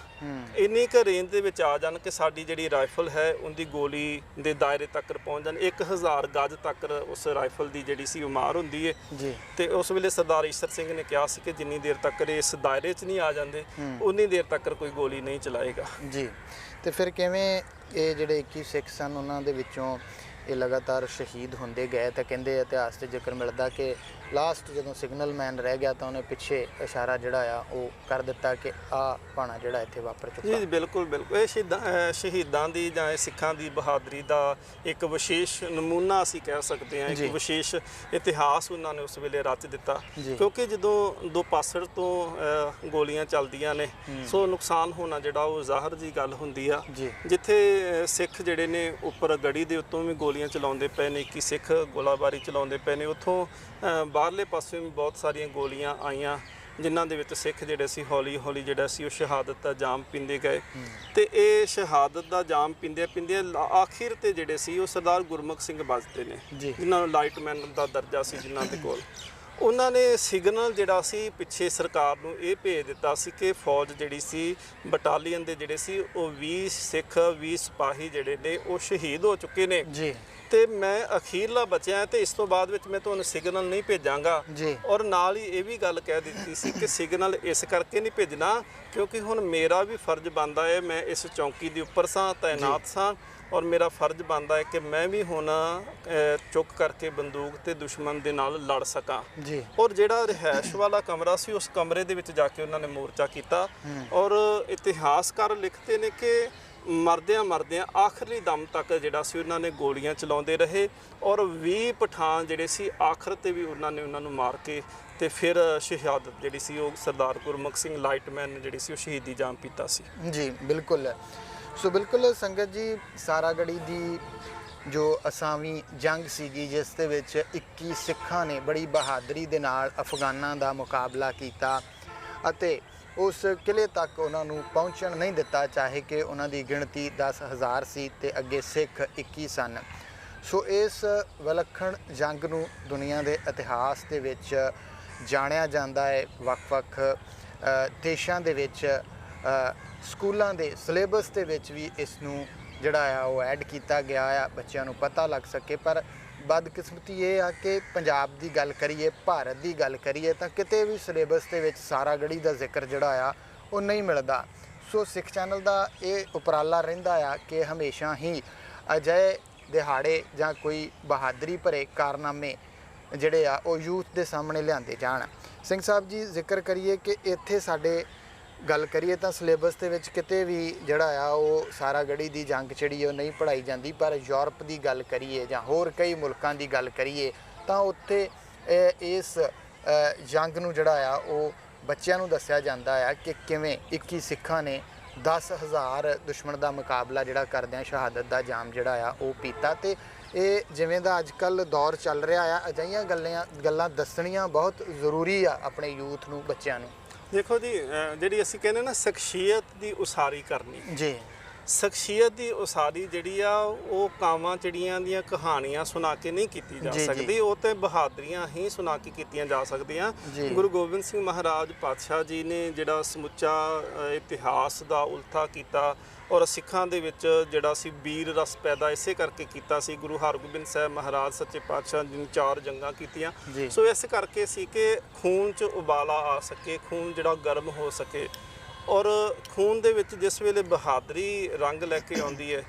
ਇੰਨੀ ਕੁ ਰੇਂਜ ਦੇ ਵਿੱਚ ਆ ਜਾਣ ਕਿ ਸਾਡੀ ਜਿਹੜੀ ਰਾਈਫਲ ਹੈ ਉਹਦੀ ਗੋਲੀ ਦੇ ਦਾਇਰੇ ਤੱਕ ਪਹੁੰਚ ਜਾਣ। 1000 ਗਜ ਤੱਕ ਉਸ ਰਾਈਫਲ ਦੀ ਜਿਹੜੀ ਸੀ ਉਹ ਮਾਰ ਹੁੰਦੀ ਹੈ ਜੀ। ਤੇ ਉਸ ਵੇਲੇ ਸਰਦਾਰ ਈਸ਼ਰ ਸਿੰਘ ਨੇ ਕਿਹਾ ਸੀ ਕਿ ਜਿੰਨੀ ਦੇਰ ਤੱਕ ਇਸ ਦਾਇਰੇ 'ਚ ਨਹੀਂ ਆ ਜਾਂਦੇ ਉਨੀ ਦੇਰ ਤੱਕ ਕੋਈ ਗੋਲੀ ਨਹੀਂ ਚਲਾਏਗਾ ਜੀ। ਤੇ ਫਿਰ ਕਿਵੇਂ ਇਹ ਜਿਹੜੇ 21 ਸਿੱਖ ਸਨ ਉਹਨਾਂ ਦੇ ਵਿੱਚੋਂ ਇਹ ਲਗਾਤਾਰ ਸ਼ਹੀਦ ਹੁੰਦੇ ਗਏ? ਤਾਂ ਕਹਿੰਦੇ ਇਤਿਹਾਸ 'ਤੇ ਜ਼ਿਕਰ ਮਿਲਦਾ ਕਿ ਲਾਸਟ ਜਦੋਂ ਸਿਗਨਲ ਮੈਨ ਰਹਿ ਗਿਆ ਤਾਂ ਉਹਨੇ ਪਿੱਛੇ ਇਸ਼ਾਰਾ ਜਿਹੜਾ ਆ ਉਹ ਕਰ ਦਿੱਤਾ ਕਿ ਆ ਭਾਣਾ ਜਿਹੜਾ ਇੱਥੇ ਵਾਪਰ ਚੁੱਕਾ। ਜੀ ਬਿਲਕੁਲ ਬਿਲਕੁਲ, ਇਹ ਸ਼ਹੀਦਾਂ ਦੀ ਜਾਂ ਇਹ ਸਿੱਖਾਂ ਦੀ ਬਹਾਦਰੀ ਦਾ ਇੱਕ ਵਿਸ਼ੇਸ਼ ਨਮੂਨਾ ਅਸੀਂ ਕਹਿ ਸਕਦੇ ਹਾਂ, ਇੱਕ ਵਿਸ਼ੇਸ਼ ਇਤਿਹਾਸ ਉਹਨਾਂ ਨੇ ਉਸ ਵੇਲੇ ਰਚ ਦਿੱਤਾ। ਕਿਉਂਕਿ ਜਦੋਂ ਦੋ ਪਾਸੜ ਤੋਂ ਗੋਲੀਆਂ ਚੱਲਦੀਆਂ ਨੇ ਸੋ ਨੁਕਸਾਨ ਹੋਣਾ ਜਿਹੜਾ ਉਹ ਜ਼ਾਹਰ ਜੀ ਗੱਲ ਹੁੰਦੀ ਆ। ਜਿੱਥੇ ਸਿੱਖ ਜਿਹੜੇ ਨੇ ਉੱਪਰ ਗੜੀ ਦੇ ਉੱਤੋਂ ਵੀ ਗੋਲੀਆਂ ਚਲਾਉਂਦੇ ਪਏ ਨੇ, 21 ਸਿੱਖ ਗੋਲਾਬਾਰੀ ਚਲਾਉਂਦੇ ਪਏ ਨੇ, ਉੱਥੋਂ ਬਾਹਰਲੇ ਪਾਸੇ ਵੀ ਬਹੁਤ ਸਾਰੀਆਂ ਗੋਲੀਆਂ ਆਈਆਂ ਜਿਨ੍ਹਾਂ ਦੇ ਵਿੱਚ ਸਿੱਖ ਜਿਹੜੇ ਸੀ ਹੌਲੀ ਹੌਲੀ ਜਿਹੜਾ ਸੀ ਉਹ ਸ਼ਹਾਦਤ ਦਾ ਜਾਮ ਪੀਂਦੇ ਗਏ। ਤੇ ਇਹ ਸ਼ਹਾਦਤ ਦਾ ਜਾਮ ਪੀਂਦੇ ਆਖਿਰ ਤੇ ਜਿਹੜੇ ਸੀ ਉਹ ਸਰਦਾਰ ਗੁਰਮੁਖ ਸਿੰਘ ਬਚਦੇ ਨੇ, ਜਿਨ੍ਹਾਂ ਨੂੰ ਲਾਈਟਮੈਨ ਦਾ ਦਰਜਾ ਸੀ ਜਿਨ੍ਹਾਂ ਦੇ ਕੋਲ। ਉਹਨਾਂ ਨੇ ਸਿਗਨਲ ਜਿਹੜਾ ਸੀ ਪਿੱਛੇ ਸਰਕਾਰ ਨੂੰ ਇਹ ਭੇਜ ਦਿੱਤਾ ਸੀ ਕਿ ਫੌਜ ਜਿਹੜੀ ਸੀ ਬਟਾਲੀਅਨ ਦੇ ਜਿਹੜੇ ਸੀ ਉਹ 20 ਸਿੱਖ 20 ਸਿਪਾਹੀ ਜਿਹੜੇ ਨੇ ਉਹ ਸ਼ਹੀਦ ਹੋ ਚੁੱਕੇ ਨੇ ਜੀ, ਤੇ ਮੈਂ ਅਖੀਰਲਾ ਬਚਿਆ ਤੇ ਇਸ ਤੋਂ ਬਾਅਦ ਵਿੱਚ ਮੈਂ ਤੁਹਾਨੂੰ ਸਿਗਨਲ ਨਹੀਂ ਭੇਜਾਂਗਾ। ਔਰ ਨਾਲ ਹੀ ਇਹ ਵੀ ਗੱਲ ਕਹਿ ਦਿੱਤੀ ਸੀ ਕਿ ਸਿਗਨਲ ਇਸ ਕਰਕੇ ਨਹੀਂ ਭੇਜਣਾ ਕਿਉਂਕਿ ਹੁਣ ਮੇਰਾ ਵੀ ਫਰਜ਼ ਬਣਦਾ ਹੈ, ਮੈਂ ਇਸ ਚੌਂਕੀ ਦੇ ਉੱਪਰ ਸਾਂ, ਤਾਇਨਾਤ ਸਾਂ, ਔਰ ਮੇਰਾ ਫਰਜ਼ ਬਣਦਾ ਹੈ ਕਿ ਮੈਂ ਵੀ ਹੁਣ ਚੁੱਕ ਕਰਕੇ ਬੰਦੂਕ ਤੇ ਦੁਸ਼ਮਣ ਦੇ ਨਾਲ ਲੜ ਸਕਾਂ ਜੀ। ਔਰ ਜਿਹੜਾ ਰਿਹਾਇਸ਼ ਵਾਲਾ ਕਮਰਾ ਸੀ ਉਸ ਕਮਰੇ ਦੇ ਵਿੱਚ ਜਾ ਕੇ ਉਹਨਾਂ ਨੇ ਮੋਰਚਾ ਕੀਤਾ। ਔਰ ਇਤਿਹਾਸਕਾਰ ਲਿਖਦੇ ਨੇ ਕਿ ਮਰਦਿਆਂ ਆਖਰੀ ਦਮ ਤੱਕ ਜਿਹੜਾ ਸੀ ਉਹਨਾਂ ਨੇ ਗੋਲੀਆਂ ਚਲਾਉਂਦੇ ਰਹੇ ਔਰ 20 ਪਠਾਨ ਜਿਹੜੇ ਸੀ ਆਖਰ ਤੇ ਵੀ ਉਹਨਾਂ ਨੂੰ ਮਾਰ ਕੇ ਤੇ ਫਿਰ ਸ਼ਹਾਦਤ ਜਿਹੜੀ ਸੀ ਉਹ ਸਰਦਾਰ ਗੁਰਮੁਖ ਸਿੰਘ ਲਾਈਟਮੈਨ ਜਿਹੜੀ ਸੀ ਉਹ ਸ਼ਹੀਦੀ ਜਾਮ ਪੀਤਾ ਸੀ ਜੀ। ਬਿਲਕੁਲ। ਸੋ ਬਿਲਕੁਲ ਸੰਗਤ ਜੀ, ਸਾਰਾਗੜੀ ਦੀ ਜੋ ਅਸਾਵੀਂ ਜੰਗ ਸੀਗੀ ਜਿਸ ਦੇ ਵਿੱਚ 21 ਸਿੱਖਾਂ ਨੇ ਬੜੀ ਬਹਾਦਰੀ ਦੇ ਨਾਲ ਅਫਗਾਨਾਂ ਦਾ ਮੁਕਾਬਲਾ ਕੀਤਾ ਅਤੇ ਉਸ ਕਿਲੇ ਤੱਕ ਉਹਨਾਂ ਨੂੰ ਪਹੁੰਚਣ ਨਹੀਂ ਦਿੱਤਾ, ਚਾਹੇ ਕਿ ਉਹਨਾਂ ਦੀ ਗਿਣਤੀ 10,000 ਸੀ ਤੇ ਅੱਗੇ ਸਿੱਖ 21 ਸਨ। ਸੋ ਇਸ ਵਿਲੱਖਣ ਜੰਗ ਨੂੰ ਦੁਨੀਆ ਦੇ ਇਤਿਹਾਸ ਦੇ ਵਿੱਚ ਜਾਣਿਆ ਜਾਂਦਾ ਹੈ। ਵੱਖ-ਵੱਖ ਦੇਸ਼ਾਂ ਦੇ ਵਿੱਚ ਸਕੂਲਾਂ ਦੇ ਸਿਲੇਬਸ ਦੇ ਵਿੱਚ ਵੀ ਇਸ ਨੂੰ ਜਿਹੜਾ ਆ ਉਹ ਐਡ ਕੀਤਾ ਗਿਆ ਆ, ਬੱਚਿਆਂ ਨੂੰ ਪਤਾ ਲੱਗ ਸਕੇ। ਪਰ ਬਦਕਿਸਮਤੀ ਇਹ ਆ ਕਿ ਪੰਜਾਬ ਦੀ ਗੱਲ ਕਰੀਏ, ਭਾਰਤ ਦੀ ਗੱਲ ਕਰੀਏ ਤਾਂ ਕਿਤੇ ਵੀ ਸਿਲੇਬਸ ਦੇ ਵਿੱਚ ਸਾਰਾਗੜੀ ਦਾ ਜ਼ਿਕਰ ਜਿਹੜਾ ਆ ਉਹ ਨਹੀਂ ਮਿਲਦਾ। ਸੋ ਸਿੱਖ ਚੈਨਲ ਦਾ ਇਹ ਉਪਰਾਲਾ ਰਹਿੰਦਾ ਆ ਕਿ ਹਮੇਸ਼ਾ ਹੀ ਅਜਿਹੇ ਦਿਹਾੜੇ ਜਾਂ ਕੋਈ ਬਹਾਦਰੀ ਭਰੇ ਕਾਰਨਾਮੇ ਜਿਹੜੇ ਆ ਉਹ ਯੂਥ ਦੇ ਸਾਹਮਣੇ ਲਿਆਂਦੇ ਜਾਣ। ਸਿੰਘ ਸਾਹਿਬ ਜੀ, ਜ਼ਿਕਰ ਕਰੀਏ ਕਿ ਇੱਥੇ ਸਾਡੇ ਗੱਲ ਕਰੀਏ ਤਾਂ ਸਿਲੇਬਸ ਦੇ ਵਿੱਚ ਕਿਤੇ ਵੀ ਜਿਹੜਾ ਆ ਉਹ ਸਾਰਾਗੜੀ ਦੀ ਜੰਗ ਜਿਹੜੀ ਉਹ ਨਹੀਂ ਪੜ੍ਹਾਈ ਜਾਂਦੀ, ਪਰ ਯੂਰਪ ਦੀ ਗੱਲ ਕਰੀਏ ਜਾਂ ਹੋਰ ਕਈ ਮੁਲਕਾਂ ਦੀ ਗੱਲ ਕਰੀਏ ਤਾਂ ਉੱਥੇ ਇਸ ਜੰਗ ਨੂੰ ਜਿਹੜਾ ਆ ਉਹ ਬੱਚਿਆਂ ਨੂੰ ਦੱਸਿਆ ਜਾਂਦਾ ਆ ਕਿ ਕਿਵੇਂ 21 ਸਿੱਖਾਂ ਨੇ 10,000 ਦੁਸ਼ਮਣ ਦਾ ਮੁਕਾਬਲਾ ਜਿਹੜਾ ਕਰਦਿਆਂ ਸ਼ਹਾਦਤ ਦਾ ਜਾਮ ਜਿਹੜਾ ਆ ਉਹ ਪੀਤਾ। ਤੇ ਇਹ ਜਿਵੇਂ ਦਾ ਅੱਜ ਕੱਲ੍ਹ ਦੌਰ ਚੱਲ ਰਿਹਾ ਆ, ਅਜਿਹੀਆਂ ਗੱਲਾਂ ਦੱਸਣੀਆਂ ਬਹੁਤ ਜ਼ਰੂਰੀ ਆ ਆਪਣੇ ਯੂਥ ਨੂੰ, ਬੱਚਿਆਂ ਨੂੰ। ਦੇਖੋ ਜੀ, ਜਿਹੜੀ ਅਸੀਂ ਕਹਿੰਦੇ ਨਾ ਸ਼ਖਸੀਅਤ ਦੀ ਉਸਾਰੀ ਕਰਨੀ ਜੀ, ਸ਼ਖਸੀਅਤ ਦੀ ਉਸਾਰੀ ਜਿਹੜੀ ਆ ਉਹ ਕਾਵਾਂ ਚਿੜੀਆਂ ਦੀਆਂ ਕਹਾਣੀਆਂ ਸੁਣਾ ਕੇ ਨਹੀਂ ਕੀਤੀ ਜਾ ਸਕਦੀ, ਉਹ ਤੇ ਬਹਾਦਰੀਆਂ ਹੀ ਸੁਣਾ ਕੇ ਕੀਤੀਆਂ ਜਾ ਸਕਦੀਆਂ। ਗੁਰੂ ਗੋਬਿੰਦ ਸਿੰਘ ਮਹਾਰਾਜ ਪਾਤਸ਼ਾਹ ਜੀ ਨੇ ਜਿਹੜਾ ਸਮੁੱਚਾ ਇਤਿਹਾਸ ਦਾ ਉਲਥਾ ਕੀਤਾ ਔਰ ਸਿੱਖਾਂ ਦੇ ਵਿੱਚ ਜਿਹੜਾ ਸੀ ਵੀਰ ਰਸ ਪੈਦਾ ਇਸੇ ਕਰਕੇ ਕੀਤਾ ਸੀ। ਗੁਰੂ ਹਰਗੋਬਿੰਦ ਸਾਹਿਬ ਮਹਾਰਾਜ ਸੱਚੇ ਪਾਤਸ਼ਾਹ ਜੀ ਨੇ 4 ਜੰਗਾਂ ਕੀਤੀਆਂ, ਸੋ ਇਸ ਕਰਕੇ ਸੀ ਕਿ ਖੂਨ 'ਚ ਉਬਾਲਾ ਆ ਸਕੇ, ਖੂਨ ਜਿਹੜਾ ਗਰਮ ਹੋ ਸਕੇ। ਔਰ ਖੂਨ ਦੇ ਵਿੱਚ ਜਿਸ ਵੇਲੇ ਬਹਾਦਰੀ ਰੰਗ ਲੈ ਕੇ ਆਉਂਦੀ ਹੈ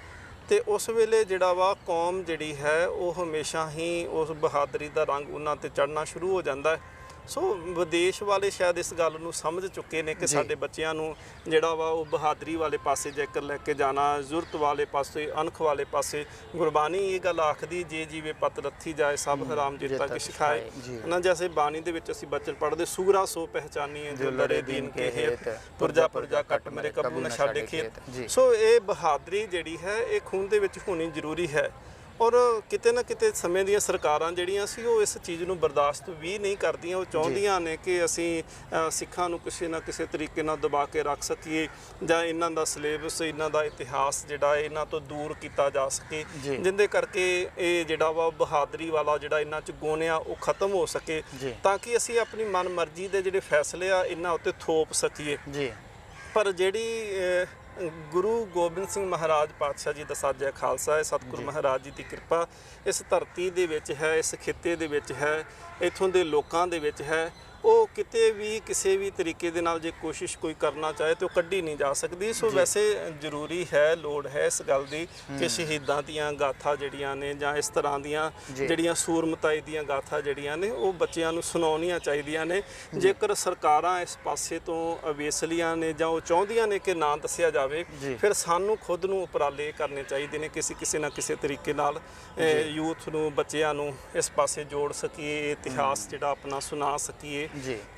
ਤੇ ਉਸ ਵੇਲੇ ਜਿਹੜਾ ਵਾ ਕੌਮ ਜਿਹੜੀ ਹੈ ਉਹ ਹਮੇਸ਼ਾ ਹੀ ਉਸ ਬਹਾਦਰੀ ਦਾ ਰੰਗ ਉਹਨਾਂ ਤੇ ਚੜ੍ਹਨਾ ਸ਼ੁਰੂ ਹੋ ਜਾਂਦਾ ਹੈ। ਸੋ ਵਿਦੇਸ਼ ਵਾਲੇ ਸ਼ਾਇਦ ਇਸ ਗੱਲ ਨੂੰ ਸਮਝ ਚੁੱਕੇ ਨੇ ਕਿ ਸਾਡੇ ਬੱਚਿਆਂ ਨੂੰ ਜਿਹੜਾ ਵਾ ਉਹ ਬਹਾਦਰੀ ਵਾਲੇ ਪਾਸੇ ਜੇਕਰ ਲੈ ਕੇ ਜਾਣਾ, ਜ਼ੁਰਤ ਵਾਲੇ ਪਾਸੇ, ਅਣਖ ਵਾਲੇ ਪਾਸੇ। ਗੁਰਬਾਣੀ ਇਹ ਗੱਲ ਆਖਦੀ, ਜੇ ਜੀਵੇ ਪਤ ਰੱਥੀ ਜਾਏ ਸਭ ਹਰਾਮ ਜਿੱਤਾ ਕਿ ਸਿਖਾਏ ਨਾ। ਜੈਸੇ ਬਾਣੀ ਦੇ ਵਿੱਚ ਅਸੀਂ ਬਚਨ ਪੜ੍ਹਦੇ, ਸੂਰਾ ਸੋ ਪਹਿਚਾਨੀਏ ਜੋ ਲੜੇ ਦੀਨ ਕੇ ਹੇਤ, ਪੁਰਜਾ ਪੁਰਜਾ ਕੱਟ ਮੇਰੇ ਕਬੂ ਨ ਛੱਡੇ ਖੇਤ। ਸੋ ਇਹ ਬਹਾਦਰੀ ਜਿਹੜੀ ਹੈ ਇਹ ਖੂਨ ਦੇ ਵਿੱਚ ਹੋਣੀ ਜ਼ਰੂਰੀ ਹੈ। ਔਰ ਕਿਤੇ ਨਾ ਕਿਤੇ ਸਮੇਂ ਦੀਆਂ ਸਰਕਾਰਾਂ ਜਿਹੜੀਆਂ ਸੀ ਉਹ ਇਸ ਚੀਜ਼ ਨੂੰ ਬਰਦਾਸ਼ਤ ਵੀ ਨਹੀਂ ਕਰਦੀਆਂ। ਉਹ ਚਾਹੁੰਦੀਆਂ ਨੇ ਕਿ ਅਸੀਂ ਸਿੱਖਾਂ ਨੂੰ ਕਿਸੇ ਨਾ ਕਿਸੇ ਤਰੀਕੇ ਨਾਲ ਦਬਾ ਕੇ ਰੱਖ ਸਕੀਏ ਜਾਂ ਇਹਨਾਂ ਦਾ ਸਿਲੇਬਸ, ਇਹਨਾਂ ਦਾ ਇਤਿਹਾਸ ਜਿਹੜਾ ਇਹਨਾਂ ਤੋਂ ਦੂਰ ਕੀਤਾ ਜਾ ਸਕੇ, ਜਿਹਦੇ ਕਰਕੇ ਇਹ ਜਿਹੜਾ ਵਾ ਬਹਾਦਰੀ ਵਾਲਾ ਜਿਹੜਾ ਇਹਨਾਂ 'ਚ ਗੁਣ ਆ ਉਹ ਖਤਮ ਹੋ ਸਕੇ, ਤਾਂ ਕਿ ਅਸੀਂ ਆਪਣੀ ਮਨ ਮਰਜ਼ੀ ਦੇ ਜਿਹੜੇ ਫੈਸਲੇ ਆ ਇਹਨਾਂ ਉੱਤੇ ਥੋਪ ਸਕੀਏ। ਪਰ ਜਿਹੜੀ ਗੁਰੂ ਗੋਬਿੰਦ ਸਿੰਘ ਮਹਾਰਾਜ ਪਾਤਸ਼ਾਹ ਜੀ ਦਾ ਸਾਜਿਆ ਖਾਲਸਾ ਹੈ, ਸਤਿਗੁਰੂ ਮਹਾਰਾਜ ਜੀ ਦੀ ਕਿਰਪਾ ਇਸ ਧਰਤੀ ਦੇ ਵਿੱਚ ਹੈ, ਇਸ ਖਿੱਤੇ ਦੇ ਵਿੱਚ ਹੈ, ਇੱਥੋਂ ਦੇ ਲੋਕਾਂ ਦੇ ਵਿੱਚ ਹੈ। ਉਹ ਕਿਤੇ ਵੀ ਕਿਸੇ ਵੀ ਤਰੀਕੇ ਦੇ ਨਾਲ ਜੇ ਕੋਸ਼ਿਸ਼ ਕੋਈ ਕਰਨਾ ਚਾਹੇ ਤਾਂ ਉਹ ਕੱਢੀ ਨਹੀਂ ਜਾ ਸਕਦੀ। ਸੋ ਵੈਸੇ ਜ਼ਰੂਰੀ ਹੈ, ਲੋੜ ਹੈ ਇਸ ਗੱਲ ਦੀ ਕਿ ਸ਼ਹੀਦਾਂ ਦੀਆਂ ਗਾਥਾ ਜਿਹੜੀਆਂ ਨੇ ਜਾਂ ਇਸ ਤਰ੍ਹਾਂ ਦੀਆਂ ਜਿਹੜੀਆਂ ਸੂਰਮਤਾਈ ਦੀਆਂ ਗਾਥਾ ਜਿਹੜੀਆਂ ਨੇ ਉਹ ਬੱਚਿਆਂ ਨੂੰ ਸੁਣਾਉਣੀਆਂ ਚਾਹੀਦੀਆਂ ਨੇ। ਜੇਕਰ ਸਰਕਾਰਾਂ ਇਸ ਪਾਸੇ ਤੋਂ ਅਵੇਸਲੀਆਂ ਨੇ ਜਾਂ ਉਹ ਚਾਹੁੰਦੀਆਂ ਨੇ ਕਿ ਨਾ ਦੱਸਿਆ ਜਾਵੇ, ਫਿਰ ਸਾਨੂੰ ਖੁਦ ਨੂੰ ਉਪਰਾਲੇ ਕਰਨੇ ਚਾਹੀਦੇ ਨੇ ਕਿ ਅਸੀਂ ਕਿਸੇ ਨਾ ਕਿਸੇ ਤਰੀਕੇ ਨਾਲ ਯੂਥ ਨੂੰ, ਬੱਚਿਆਂ ਨੂੰ ਇਸ ਪਾਸੇ ਜੋੜ ਸਕੀਏ, ਇਤਿਹਾਸ ਜਿਹੜਾ ਆਪਣਾ ਸੁਣਾ ਸਕੀਏ।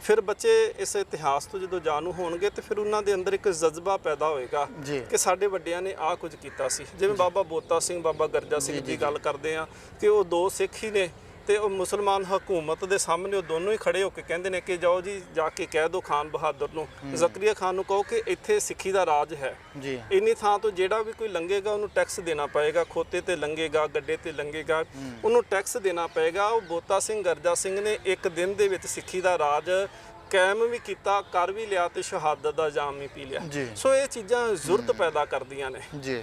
ਫਿਰ ਬੱਚੇ ਇਸ ਇਤਿਹਾਸ ਤੋਂ ਜਦੋਂ ਜਾਣੂ ਹੋਣਗੇ ਤੇ ਫਿਰ ਉਹਨਾਂ ਦੇ ਅੰਦਰ ਇੱਕ ਜਜ਼ਬਾ ਪੈਦਾ ਹੋਏਗਾ ਕਿ ਸਾਡੇ ਵੱਡਿਆਂ ਨੇ ਆਹ ਕੁਝ ਕੀਤਾ ਸੀ। ਜਿਵੇਂ ਬਾਬਾ ਬੋਤਾ ਸਿੰਘ, ਬਾਬਾ ਗਰਜਾ ਸਿੰਘ ਦੀ ਗੱਲ ਕਰਦੇ ਆ ਕਿ ਉਹ 2 ਸਿੱਖ ਹੀ ਨੇ ਤੇ ਉਹ ਮੁਸਲਮਾਨ ਹਕੂਮਤ ਦੇ ਸਾਹਮਣੇ ਉਹ ਦੋਨੋਂ ਹੀ ਖੜੇ ਹੋ ਕੇ ਕਹਿੰਦੇ ਨੇ ਕਿ ਜਾਓ ਜੀ, ਜਾ ਕੇ ਕਹਿ ਦਿਓ ਖਾਨ ਬਹਾਦਰ ਨੂੰ, ਜ਼ਕਰੀਆ ਖਾਨ ਨੂੰ ਕਹੋ ਕਿ ਇੱਥੇ ਸਿੱਖੀ ਦਾ ਰਾਜ ਹੈ, ਇੰਨੀ ਥਾਂ ਤੋਂ ਜਿਹੜਾ ਵੀ ਕੋਈ ਲੰਘੇਗਾ ਉਹਨੂੰ ਟੈਕਸ ਦੇਣਾ ਪਏਗਾ, ਖੋਤੇ ਤੇ ਲੰਘੇਗਾ, ਗੱਡੇ ਤੇ ਲੰਘੇਗਾ, ਉਹਨੂੰ ਟੈਕਸ ਦੇਣਾ ਪਏਗਾ। ਉਹ ਬੋਤਾ ਸਿੰਘ, ਗਰਜਾ ਸਿੰਘ ਨੇ ਇੱਕ ਦਿਨ ਦੇ ਵਿੱਚ ਸਿੱਖੀ ਦਾ ਰਾਜ ਕਾਇਮ ਵੀ ਕੀਤਾ, ਕਰ ਵੀ ਲਿਆ ਤੇ ਸ਼ਹਾਦਤ ਦਾ ਜਾਮ ਵੀ ਪੀ ਲਿਆ। ਸੋ ਇਹ ਚੀਜ਼ਾਂ ਜ਼ਰੂਰਤ ਪੈਦਾ ਕਰਦੀਆਂ ਨੇ।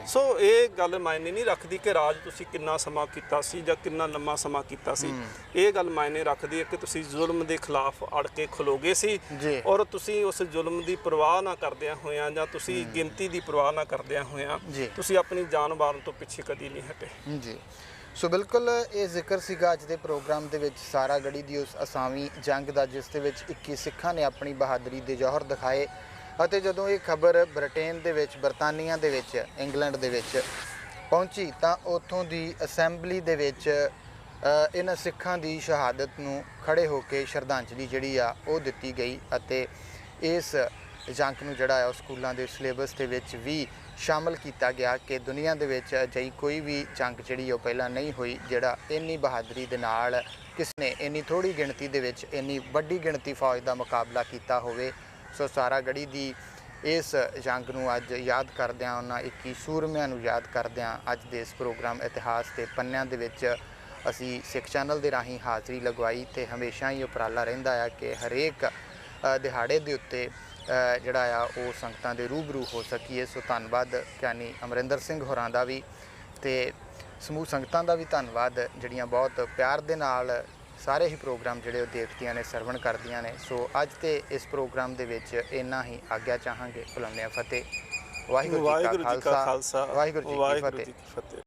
ਸੋ ਇਹ ਗੱਲ ਮਾਇਨੇ ਨਹੀਂ ਰੱਖਦੀ ਕਿ ਰਾਜ ਤੁਸੀਂ ਕਿੰਨਾ ਸਮਾਂ ਕੀਤਾ ਸੀ ਜਾਂ ਕਿੰਨਾ ਲੰਮਾ ਸਮਾਂ ਕੀਤਾ ਸੀ। ਇਹ ਗੱਲ ਮਾਇਨੇ ਰੱਖਦੀ ਹੈ ਕਿ ਤੁਸੀਂ ਜ਼ੁਲਮ ਦੇ ਖਿਲਾਫ ਅੜ ਕੇ ਖਲੋਗੇ ਸੀ ਔਰ ਤੁਸੀਂ ਉਸ ਜ਼ੁਲਮ ਦੀ ਪਰਵਾਹ ਨਾ ਕਰਦਿਆਂ ਹੋਇਆਂ ਜਾਂ ਤੁਸੀਂ ਗਿਣਤੀ ਦੀ ਪਰਵਾਹ ਨਾ ਕਰਦਿਆਂ ਹੋਇਆਂ ਤੁਸੀਂ ਆਪਣੀ ਜਾਨ ਮਾਰਨ ਤੋਂ ਪਿੱਛੇ ਕਦੀ ਨਹੀਂ ਹਟੇ। ਸੋ ਬਿਲਕੁਲ ਇਹ ਜ਼ਿਕਰ ਸੀਗਾ ਅੱਜ ਦੇ ਪ੍ਰੋਗਰਾਮ ਦੇ ਵਿੱਚ ਸਾਰਾਗੜ੍ਹੀ ਦੀ ਉਸ ਅਸਾਵੀਂ ਜੰਗ ਦਾ, ਜਿਸ ਦੇ ਵਿੱਚ 21 ਸਿੱਖਾਂ ਨੇ ਆਪਣੀ ਬਹਾਦਰੀ ਦੇ ਜੌਹਰ ਦਿਖਾਏ। ਅਤੇ ਜਦੋਂ ਇਹ ਖਬਰ ਬ੍ਰਿਟੇਨ ਦੇ ਵਿੱਚ, ਬਰਤਾਨੀਆ ਦੇ ਵਿੱਚ, ਇੰਗਲੈਂਡ ਦੇ ਵਿੱਚ ਪਹੁੰਚੀ ਤਾਂ ਉੱਥੋਂ ਦੀ ਅਸੈਂਬਲੀ ਦੇ ਵਿੱਚ ਇਹਨਾਂ ਸਿੱਖਾਂ ਦੀ ਸ਼ਹਾਦਤ ਨੂੰ ਖੜੇ ਹੋ ਕੇ ਸ਼ਰਧਾਂਜਲੀ ਜਿਹੜੀ ਆ ਉਹ ਦਿੱਤੀ ਗਈ ਅਤੇ ਇਸ ਜੰਗ ਨੂੰ ਜਿਹੜਾ ਆ ਉਹ ਸਕੂਲਾਂ ਦੇ ਸਿਲੇਬਸ ਦੇ ਵਿੱਚ ਵੀ ਸ਼ਾਮਲ ਕੀਤਾ ਗਿਆ ਕਿ ਦੁਨੀਆ ਦੇ ਵਿੱਚ ਅਜਿਹੀ ਕੋਈ ਵੀ ਜੰਗ ਜਿਹੜੀ ਉਹ ਪਹਿਲਾਂ ਨਹੀਂ ਹੋਈ ਜਿਹੜਾ ਇੰਨੀ ਬਹਾਦਰੀ ਦੇ ਨਾਲ ਕਿਸ ਨੇ ਇੰਨੀ ਥੋੜ੍ਹੀ ਗਿਣਤੀ ਦੇ ਵਿੱਚ ਇੰਨੀ ਵੱਡੀ ਗਿਣਤੀ ਫੌਜ ਦਾ ਮੁਕਾਬਲਾ ਕੀਤਾ ਹੋਵੇ। ਸੋ ਸਾਰਾਗੜ੍ਹੀ ਦੀ ਇਸ ਜੰਗ ਨੂੰ ਅੱਜ ਯਾਦ ਕਰਦਿਆਂ, ਉਹਨਾਂ 21 ਸੂਰਮਿਆਂ ਨੂੰ ਯਾਦ ਕਰਦਿਆਂ ਅੱਜ ਦੇ ਇਸ ਪ੍ਰੋਗਰਾਮ ਇਤਿਹਾਸ ਦੇ ਪੰਨਿਆਂ ਦੇ ਵਿੱਚ ਅਸੀਂ ਸਿੱਖ ਚੈਨਲ ਦੇ ਰਾਹੀਂ ਹਾਜ਼ਰੀ ਲਗਵਾਈ ਤੇ ਹਮੇਸ਼ਾ ਹੀ ਉਪਰਾਲਾ ਰਹਿੰਦਾ ਆ ਕਿ ਹਰੇਕ ਦਿਹਾੜੇ ਦੇ ਉੱਤੇ ਜਿਹੜਾ ਆ ਉਹ ਸੰਗਤਾਂ ਦੇ ਰੂਬਰੂ ਹੋ ਸਕੀਏ। ਸੋ ਧੰਨਵਾਦ ਗਿਆਨੀ ਅਮਰਿੰਦਰ ਸਿੰਘ ਹੋਰਾਂ ਦਾ ਵੀ ਤੇ ਸਮੂਹ ਸੰਗਤਾਂ ਦਾ ਵੀ ਧੰਨਵਾਦ ਜਿਹੜੀਆਂ ਬਹੁਤ ਪਿਆਰ ਦੇ ਨਾਲ ਸਾਰੇ ਹੀ ਪ੍ਰੋਗਰਾਮ ਜਿਹੜੇ ਉਹ ਦੇਖਦੀਆਂ ਨੇ, ਸਰਵਣ ਕਰਦੀਆਂ ਨੇ। ਸੋ ਅੱਜ ਦੇ ਇਸ ਪ੍ਰੋਗਰਾਮ ਦੇ ਵਿੱਚ ਇੰਨਾ ਹੀ ਆਗਿਆ ਚਾਹਾਂਗੇ। ਬੁਲਾਉਂਦੇ ਹਾਂ ਫਤਿਹ। ਵਾਹਿਗੁਰੂ ਜੀ ਕਾ ਖਾਲਸਾ, ਵਾਹਿਗੁਰੂ ਜੀ ਕੀ ਫਤਿਹ।